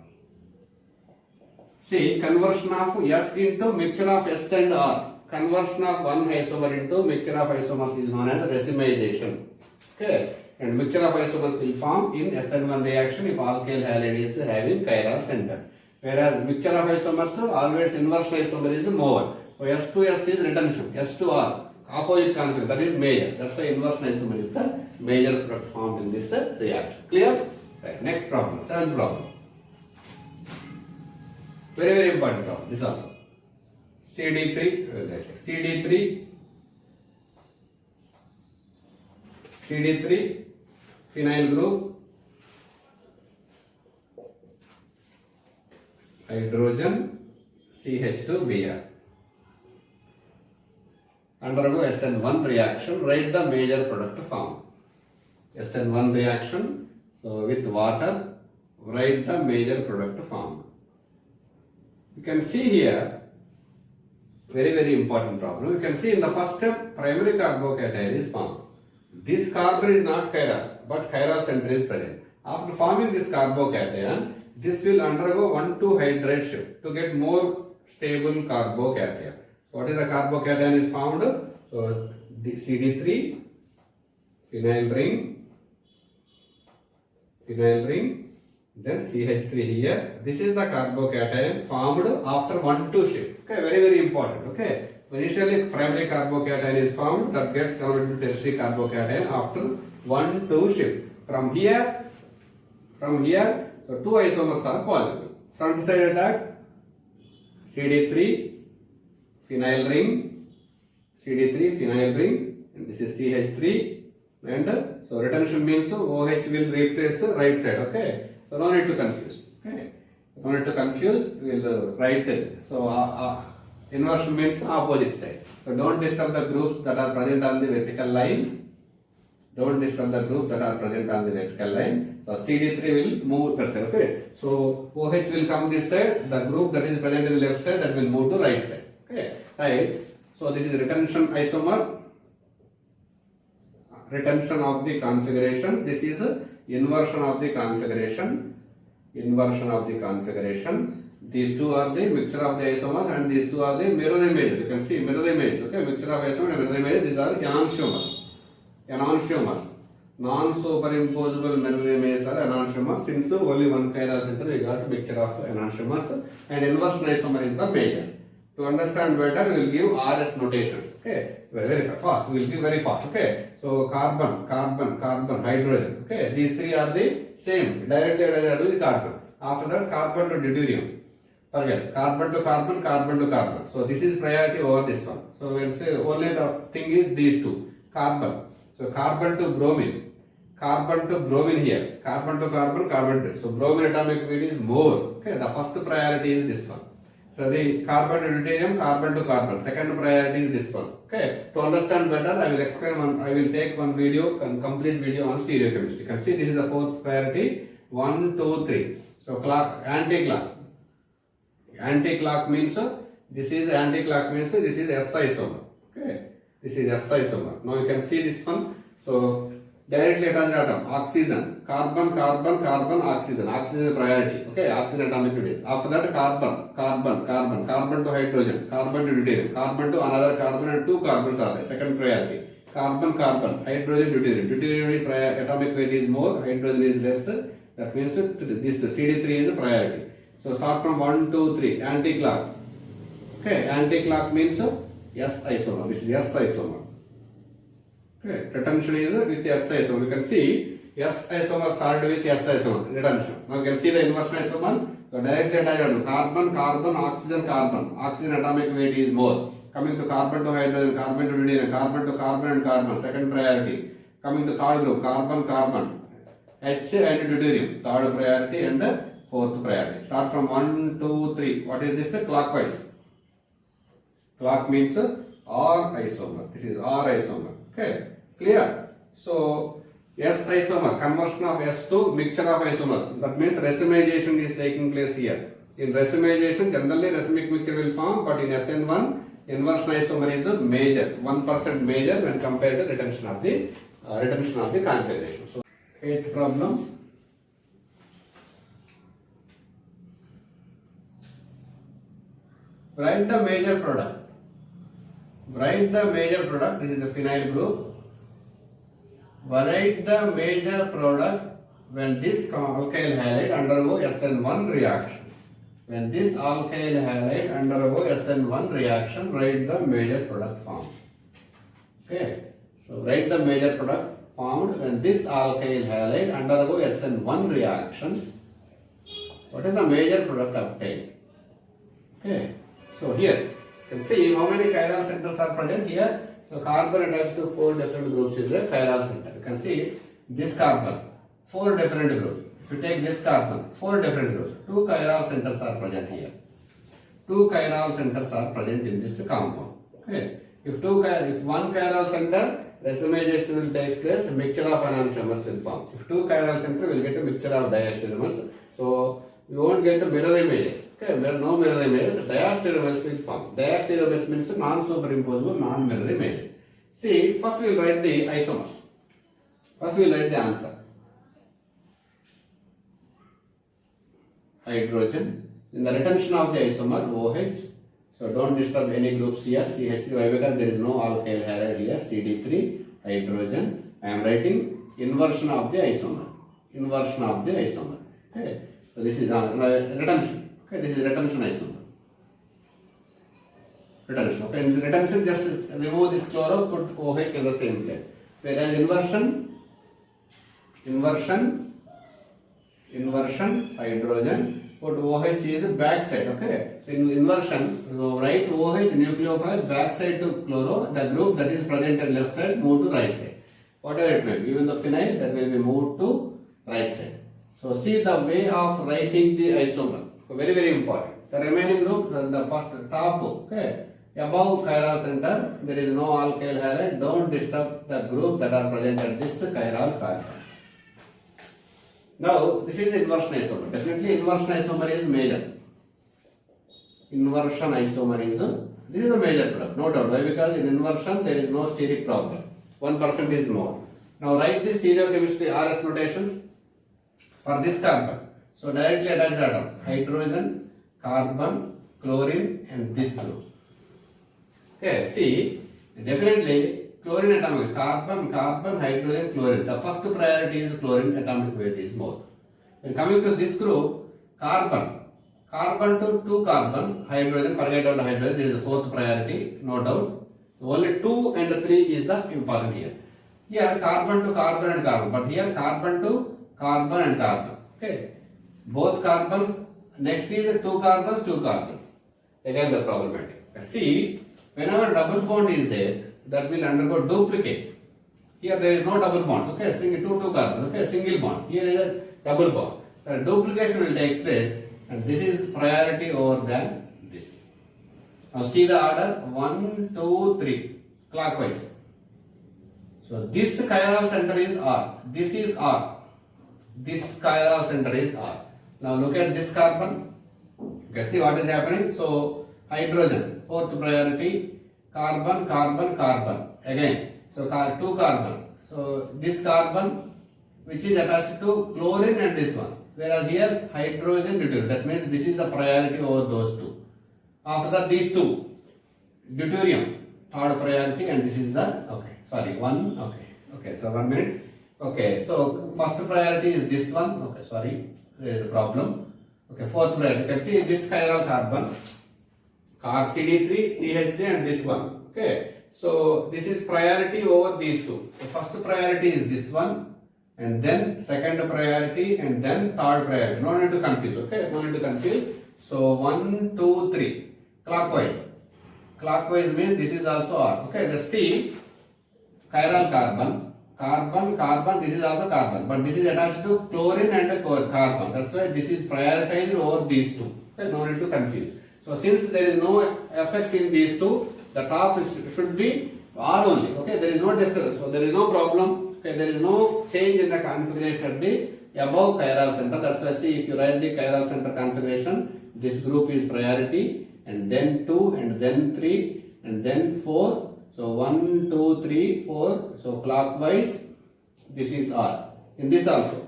See, conversion of S into mixture of S and R. Conversion of one isomer into mixture of isomers is known as racemization. Okay, and mixture of isomers will form in SN1 reaction if alkyl halide is having chiral center. Whereas mixture of isomers always inversion isomer is more. So S2S is retention, S2R opposite conflict, that is major. That's why inversion isomer is the major product formed in this reaction. Clear? Right. Next problem, seventh problem. Very, very important problem. This also. CD3 phenyl group, hydrogen, CH2Br. Undergo SN1 reaction, write the major product form. SN1 reaction, so with water, write the major product form. You can see here, very, very important problem. You can see in the first step, primary carbocation is formed. This carbon is not chiral, but chiral center is present. After forming this carbocation, this will undergo 1,2 shift to get more stable carbocation. What is the carbocation is formed? So the CD3, phenyl ring, then CH3 here. This is the carbocation formed after 1,2 shift. Okay, very very important. Okay, initially primary carbocation is formed, that gets converted to tertiary carbocation after 1,2 shift. From here, so two isomers are possible. Front side attack, CD3 phenyl ring, CD3 phenyl ring, and this is CH3, and so retention means OH will replace the right side. Okay, so no need to confuse. Okay, no need to confuse. We will write it. So inversion means opposite side. So don't disturb the groups that are present on the vertical line. Don't disturb the group that are present on the vertical line. So CD3 will move per side. Okay, so OH will come this side. The group that is present in the left side, that will move to right side. Okay, right. So this is retention isomer. Retention of the configuration. This is inversion of the configuration. Inversion of the configuration. These two are the mixture of the isomers, and these two are the mirror images. You can see mirror image. Okay, mixture of isomer and mirror image. These are enantiomers. Enantiomers. Non-superimposable mirror images are enantiomers. Since only one chiral center, we got mixture of enantiomers, and inversion isomer is the major. To understand better, we will give RS notations. Okay, very fast. We will give very fast. Okay, so carbon, hydrogen. Okay, these three are the same. Directly attached with carbon. After that, carbon to deuterium. Forget carbon to carbon. So this is priority over this one. So we'll say only the thing is these two. Carbon. So carbon to bromine. Carbon to bromine here. Carbon to carbon. So bromine atomic weight is more. Okay, the first priority is this one. So the carbon to deuterium, carbon to carbon. Second priority is this one. Okay. To understand better, I will explain one. I will take one video, complete video on stereochemistry. You can see this is the fourth priority. 1, 2, 3. So clock, anti-clock. Anti-clock means this is anti-clock means this is S isomer. Okay. This is S isomer. Now you can see this one. So directly attached atom, oxygen, carbon, oxygen. Oxygen is priority. Okay, oxygen atomic weight. After that, carbon to hydrogen, carbon to deuterium, carbon to another carbon, and two carbons are there. Second priority. Carbon, hydrogen, deuterium. Deuterium is atomic weight is more, hydrogen is less. That means this CD3 is a priority. So start from 1, 2, 3. Anti-clock. Okay, anti-clock means S isomer. This is S isomer. Okay, retention is with S isomer. You can see S isomer started with S isomer, retention. Now you can see the inversion isomer. So directly attached carbon, oxygen, carbon. Oxygen atomic weight is more. Coming to carbon to hydrogen, carbon to deuterium, carbon to carbon and carbon. Second priority. Coming to third group, carbon. H and deuterium. Third priority and fourth priority. Start from 1, 2, 3. What is this? Clockwise. Clock means R isomer. This is R isomer. Okay, clear? So S isomer, conversion of S to mixture of isomers. That means racemization is taking place here. In racemization, generally racemic mixture will form, but in SN1, inversion isomer is a major, 1% major when compared to retention of the configuration. So, eighth problem. Write the major product. Write the major product. This is the phenyl group. Write the major product when this alkyl halide undergo SN1 reaction. When this alkyl halide undergo SN1 reaction, write the major product formed. Okay. So write the major product formed when this alkyl halide undergo SN1 reaction. What is the major product obtained? Okay. So here. You can see how many chiral centers are present here. So carbon attached to 4 different groups is a chiral center. You can see this carbon, 4 different groups. If you take this carbon, 4 different groups. 2 chiral centers are present here. 2 chiral centers are present in this compound. Okay. If one chiral center, racemization will take place, a mixture of enantiomers will form. If 2 chiral center, we will get a mixture of diastereomers. So we won't get mirror images. Okay, no mirror images, diastereomers will form. Diastereomers means non-superimposable, non-mirror images. See, first we will write the isomers. First we will write the answer. Hydrogen. In the retention of the isomer, OH. So don't disturb any groups here. CH3, why? Because there is no alkyl halide here. CD3, hydrogen. I am writing inversion of the isomer. Inversion of the isomer. Okay, so this is retention. Okay, this is retention isomer. Retention. Okay, in retention just remove this chloro, put OH in the same place. Whereas inversion hydrogen, put OH is back side. Okay, so in inversion, so write OH nucleophile back side to chloro. The group that is present at left side move to right side. Whatever it may be, even the phenyl that will be moved to right side. So see the way of writing the isomer. Very very important. The remaining group, the first top, okay, above chiral center, there is no alkyl halide. Don't disturb the group that are present at this chiral carbon. Now this is inversion isomer. Definitely inversion isomer is major. Inversion isomer is this is a major product, no doubt. Why? Because in inversion there is no steric problem. 1% is more. Now write the stereochemistry RS notations for this carbon. So directly attached atom, hydrogen, carbon, chlorine, and this group. Okay, see, definitely chlorine atomic, carbon, hydrogen, chlorine. The first priority is chlorine, atomic weight is more. When coming to this group, carbon to 2 carbons, hydrogen, forget about hydrogen, this is the fourth priority, no doubt. Only 2 and 3 is the important here. Here carbon to carbon and carbon, but here carbon to carbon and carbon. Okay, both carbons, next is 2 carbons, 2 carbons. Again the problematic. See, whenever double bond is there, that will undergo duplicate. Here there is no double bonds. Okay, two carbons. Okay, single bond. Here is a double bond. The duplication will take place, and this is priority over than this. Now see the order 1, 2, 3 clockwise. So this chiral center is R. This is R. This chiral center is R. Now look at this carbon. Okay, see what is happening. So hydrogen, fourth priority, carbon, carbon, carbon. Again, so 2 carbon. So this carbon which is attached to chlorine and this one. Whereas here hydrogen deuterium. That means this is the priority over those two. After that these two, deuterium, third priority, and this is the, okay, sorry, one, okay, so 1 minute. Okay, so first priority is this one. Okay, sorry, there is a problem. Okay, fourth priority. You can see this chiral carbon, CD3, CH3, and this one. Okay, so this is priority over these two. The first priority is this one, and then second priority, and then third priority. No need to confuse. Okay, no need to confuse. So 1, 2, 3, clockwise. Clockwise means this is also R. Okay, let's see. Chiral carbon, carbon, carbon. This is also carbon, but this is attached to chlorine and carbon. That's why this is prioritized over these two. Okay, no need to confuse. So since there is no effect in these two, the top should be R only. Okay, there is no disturbance, so there is no problem. Okay, there is no change in the configuration of the above chiral center. That's why see, if you write the chiral center configuration, this group is priority, and then 2, and then 3, and then 4. So 1, 2, 3, 4. So clockwise, this is R. In this also.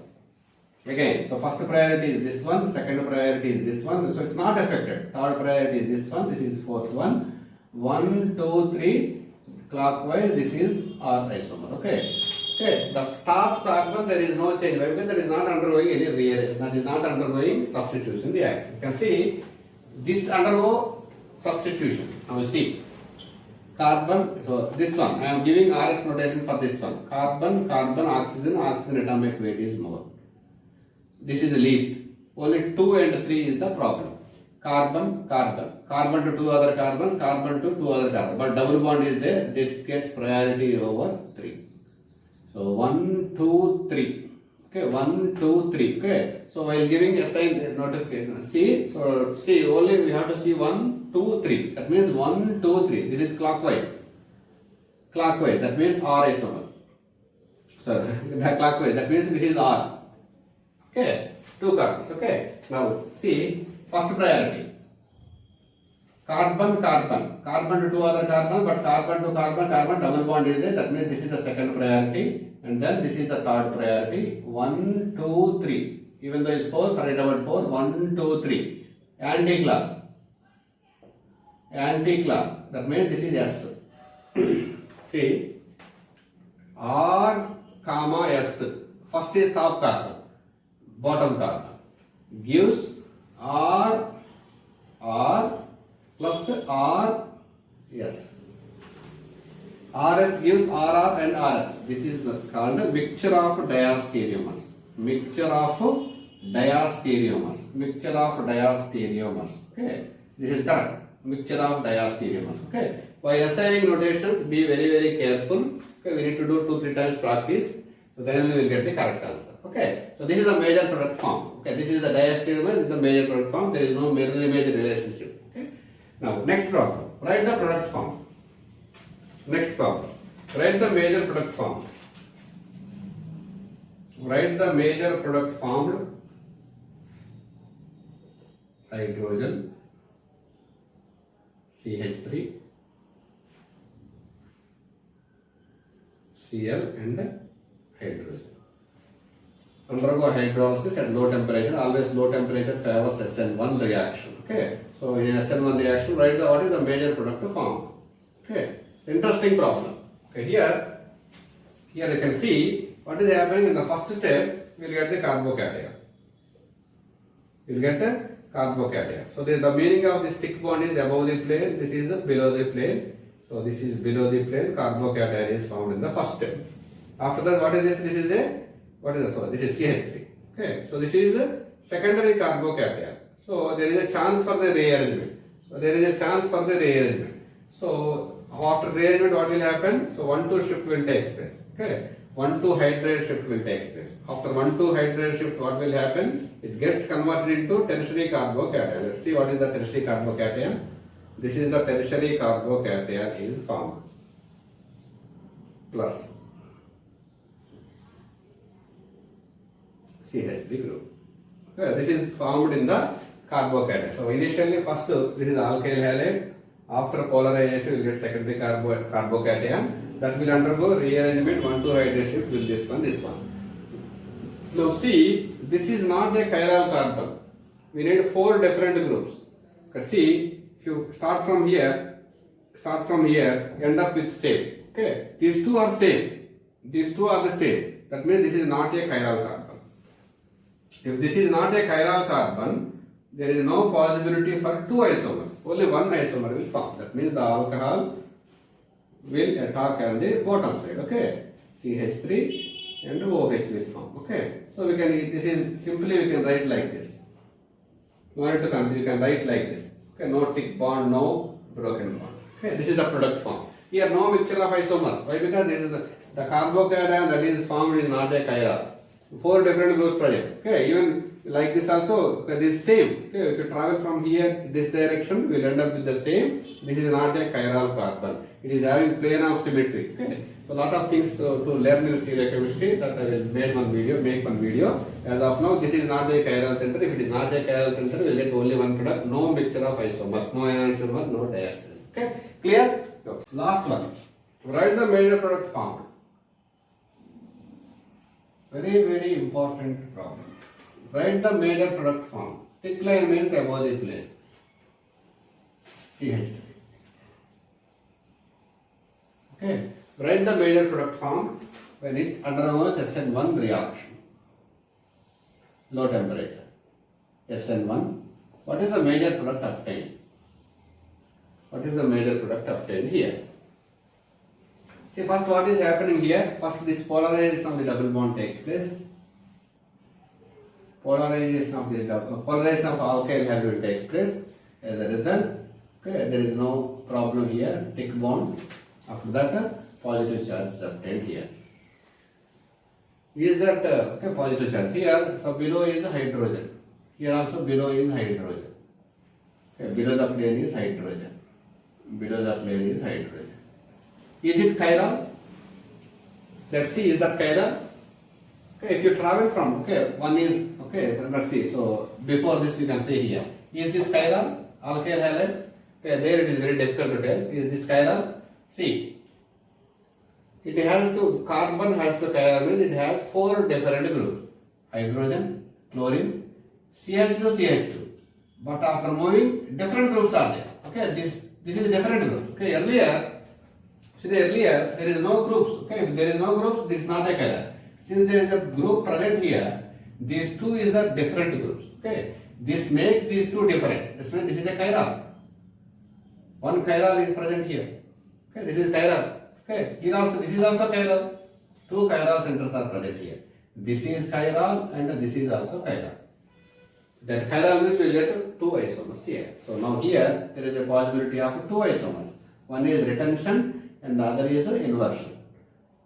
Again, so first priority is this one, second priority is this one, so it's not affected. Third priority is this one, this is fourth one. 1, 2, 3, clockwise, this is R isomer. Okay. Okay, the top carbon there is no change. Why? Because that is not undergoing any rearrangement, that is not undergoing substitution reaction. You can see this undergo substitution. Now see. Carbon, so this one, I am giving RS notation for this one. Carbon, carbon, oxygen, oxygen atomic weight is more. This is the least. Only 2 and 3 is the problem. Carbon, carbon, carbon to 2 other carbon, carbon to 2 other carbon. But double bond is there, this gets priority over 3. So 1, 2, 3. Okay, 1, 2, 3. Okay. So while giving assigned notification, see, so see, only we have to see 1, 2, 3. That means 1, 2, 3. This is clockwise. Clockwise. That means R isomer. Sorry, clockwise. That means this is R. Okay. 2 carbons. Okay. Now see, first priority. Carbon, carbon. Carbon to 2 other carbon, but carbon to carbon, carbon double bond is there. That means this is the second priority, and then this is the third priority. 1, 2, 3. Even though it's 4, forget about 4. 1, 2, 3. Anti-clock. Anti-clock. That means this is S. See, R, comma S. First is top carbon, bottom carbon. gives R plus RS. RS gives RR and RS. This is called a mixture of diastereomers. Mixture of diastereomers. Mixture of diastereomers. Okay, this is correct. Mixture of diastereomers. Okay, by assigning notations, be very, very careful. Okay, we need to do 2-3 times practice. So then we will get the correct answer. Okay, so this is the major product form. Okay, this is the diastereomer. This is the major product form. There is no mirror image relationship. Okay, now next problem. Write the product form. Next problem. Write the major product form. Write the major product formed hydrogen CH3 Cl and hydrogen. Undergo hydrolysis at low temperature. Always low temperature favors SN1 reaction. Okay. So in SN1 reaction, write the what is the major product form. Okay. Interesting problem. Okay. Here you can see what is happening in the first step. We will get the carbocation. We will get the carbocation. So the meaning of this thick bond is above the plane. This is below the plane. So this is below the plane. Carbocation is found in the first step. After that, what is this? This is a what is this? So this is CH3. Okay. So this is a secondary carbocation. So there is a chance for the rearrangement. So there is a chance for the rearrangement. So after rearrangement, what will happen? So 1,2 shift will take place. Okay. 1,2 hydrate shift will take place. After 1,2 hydrate shift, what will happen? It gets converted into tertiary carbocation. Let's see what is the tertiary carbocation. This is the tertiary carbocation is formed. Plus CH3 group. Okay, this is formed in the carbocation. So initially first this is alkyl halide. After polarization we will get secondary carbocation that will undergo rearrangement 1,2 hydrate shift with this one. Now see, this is not a chiral carbon. We need 4 different groups. Okay, see, if you start from here, end up with same. Okay, these two are same. These two are the same. That means this is not a chiral carbon. If this is not a chiral carbon, there is no possibility for 2 isomers. Only one isomer will form. That means the alcohol will attack on the bottom side. Okay, CH3 and OH will form. Okay, so we can. This is simply we can write like this. No need to confuse. You can write like this. Okay, no tick bond, no broken bond. Okay, this is the product form. Here no mixture of isomers. Why? Because this is the carbocation that is formed is not a chiral. 4 different groups present. Okay, even like this also, okay, this same. Okay, if you travel from here this direction, we will end up with the same. This is not a chiral carbon. It is having plane of symmetry. Okay, so a lot of things to learn in stereochemistry that I will make one video. As of now, this is not a chiral center. If it is not a chiral center, we will get only one product. No mixture of isomers, no ionomer, no diastereomers. Okay, clear? Okay. Last one. Write the major product form. Very, very important problem. Write the major product form. Thick line means above the plane. CH3. Okay. Write the major product form when it undergoes SN1 reaction. Low temperature. SN1. What is the major product obtained? What is the major product obtained here? See, first what is happening here? First this polarization of the double bond takes place. Polarization of alkyl halide takes place. As a result, okay, there is no problem here. Thick bond. After that, positive charge is obtained here. Is that okay? Positive charge here. So below is hydrogen. Here also below is hydrogen. Okay, below the plane is hydrogen. Below the plane is hydrogen. Is it chiral? Let's see, is that chiral? Okay, if you travel from, okay, one is, okay, let's see. So before this we can say here. Is this chiral? Alkyl halide? Okay, there it is very difficult to tell. Is this chiral? See, it has to, carbon has to chiral means it has 4 different groups. Hydrogen, chlorine, CH2, CH2. But after moving, different groups are there. Okay, this is a different group. Okay, earlier there is no groups. Okay, if there is no groups, this is not a chiral. Since there is a group present here, These two is the different groups. Okay, this makes these two different. This means this is a chiral. One chiral is present here. Okay, this is chiral. Okay, here also this is also chiral. Two chiral centers are present here. This is chiral and this is also chiral. That chiral means we will get two isomers here. So now here there is a possibility of two isomers. One is retention and the other is inversion.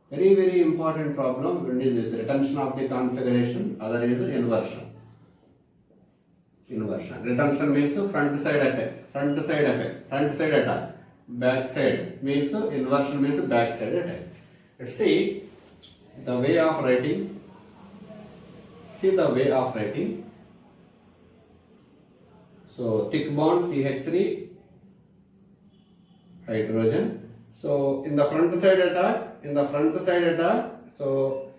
Very, very important problem. One is with retention of the configuration, other is inversion. Inversion. Retention means front side effect, front side effect, front side attack. Back side means inversion means back side attack. Let's see the way of writing. See the way of writing. So thick bond CH3 hydrogen. So in the front side attack, so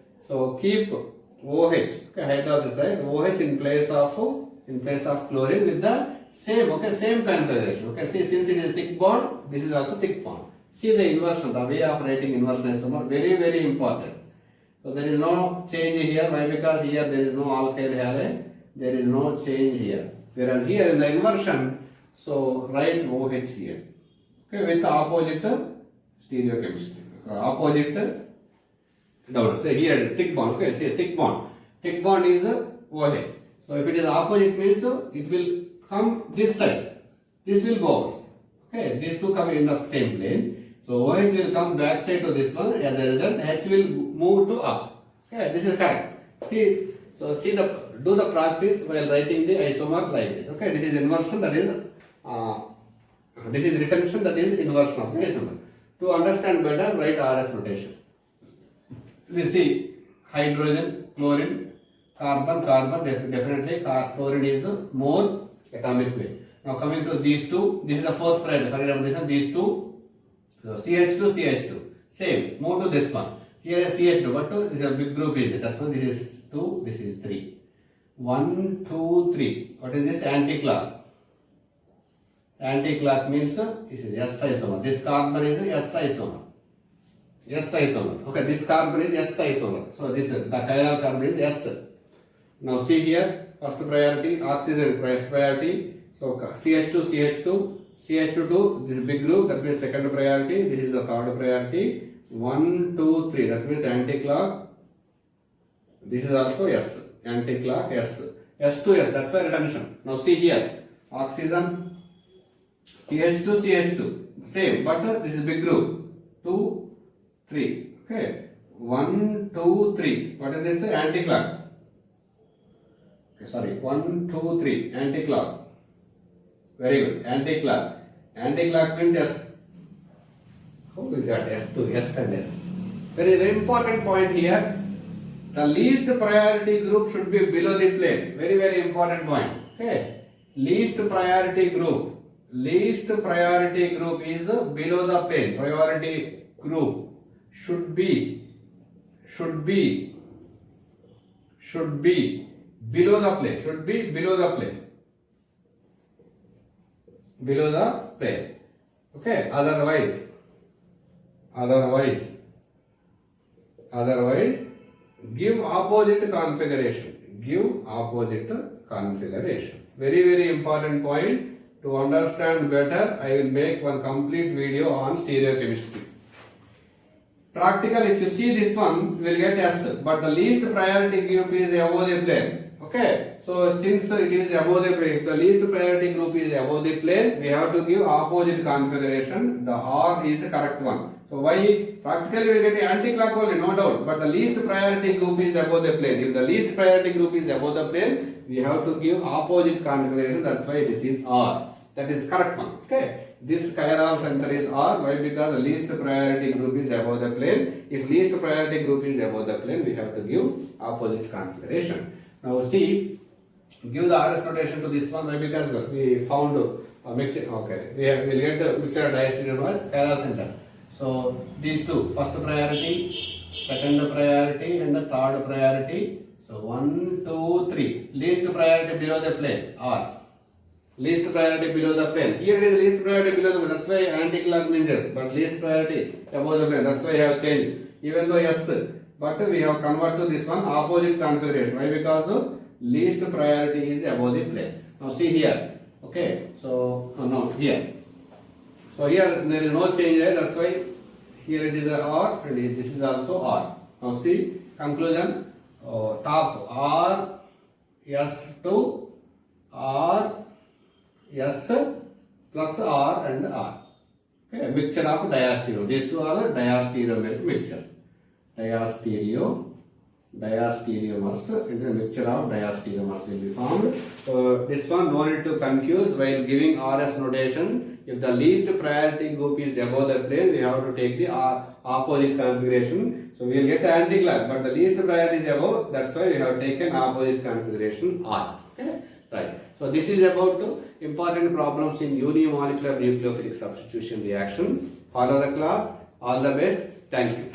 keep OH, okay, hydroxide side, OH in place of chlorine with the same configuration. Okay, see, since it is thick bond, this is also thick bond. See the inversion, the way of writing inversion is very, very important. So there is no change here. Why? Because here there is no alkyl halide, there is no change here. Whereas here in the inversion, so write OH here. Okay, with the opposite stereochemistry. Opposite down. So here thick bond. Okay, see thick bond. Thick bond is OH. So if it is opposite means it will come this side. This will go out. Okay, these two come in the same plane. So OH will come back side to this one. As a result, H will move to up. Okay, this is correct. See, so do the practice while writing the isomer like this. Okay, this is inversion. That is this is retention. That is inversion of the isomer. To understand better, write RS notations. We see hydrogen, chlorine, carbon, definitely chlorine is more atomic weight. Now coming to these two, this is the fourth priority. For example, these two, so CH2, same, move to this one. Here is CH2, but this is a big group is it. That's why this is 2, this is 3. 1, 2, 3. What is this? Anti-clock. Anti-clock means this is S isomer. This carbon is S isomer. S isomer. Okay, this carbon is S isomer. So this the chiral carbon is S. Now see here, first priority, oxygen first priority. So CH2, CH2, this big group, that means second priority. This is the third priority. 1, 2, 3. That means anti-clock. This is also S. Anti-clock S. S2S. That's why retention. Now see here, oxygen. CH2, same, but this is big group. 2, 3. Okay. 1, 2, 3. What is this? Anti-clock. Okay, sorry. 1, 2, 3. Anti-clock. Very good. Anti-clock. Anti-clock means S. How we got S2, S and S? Very, very important point here. The least priority group should be below the plane. Very, very important point. Okay. Least priority group is below the plane. Priority group should be below the plane. Should be below the plane. Below the plane. Okay. Otherwise, give opposite configuration. Give opposite configuration. Very, very important point. To understand better, I will make one complete video on stereochemistry. Practical, if you see this one, you will get S, but the least priority group is above the plane. Okay, so since it is above the plane, if the least priority group is above the plane, we have to give opposite configuration. The R is the correct one. So why? Practically we will get anti-clock only, no doubt, but the least priority group is above the plane. If the least priority group is above the plane, we have to give opposite configuration. That's why this is R. That is correct one. Okay. This chiral center is R. Why? Because the least priority group is above the plane. If least priority group is above the plane, we have to give opposite configuration. Now see, give the RS notation to this one. Why? Because we found a mixture. Okay, we will get the mixture diastereomers chiral center. So these two, first priority, second priority, and the third priority. So 1, 2, 3. Least priority below the plane R. Least priority below the plane. Here it is least priority below the plane. That's why anti-clock means yes. But least priority above the plane. That's why I have changed. Even though S, but we have converted to this one opposite configuration. Why? Because least priority is above the plane. Now see here. Okay, so no here. So here there is no change here. That's why here it is a R and this is also R. Now see conclusion. Top R S to R S plus R and R. Okay, a mixture of diastereo. These two are the diastereomeric mixtures. Diastereomers and a mixture of diastereomers will be formed. So this one no need to confuse while giving RS notation. If the least priority group is above the plane, we have to take the opposite configuration. So we will get the anticlock, but the least priority is above. That's why we have taken opposite configuration R. Okay, right. So this is about important problems in unimolecular nucleophilic substitution reaction. Follow the class. All the best. Thank you.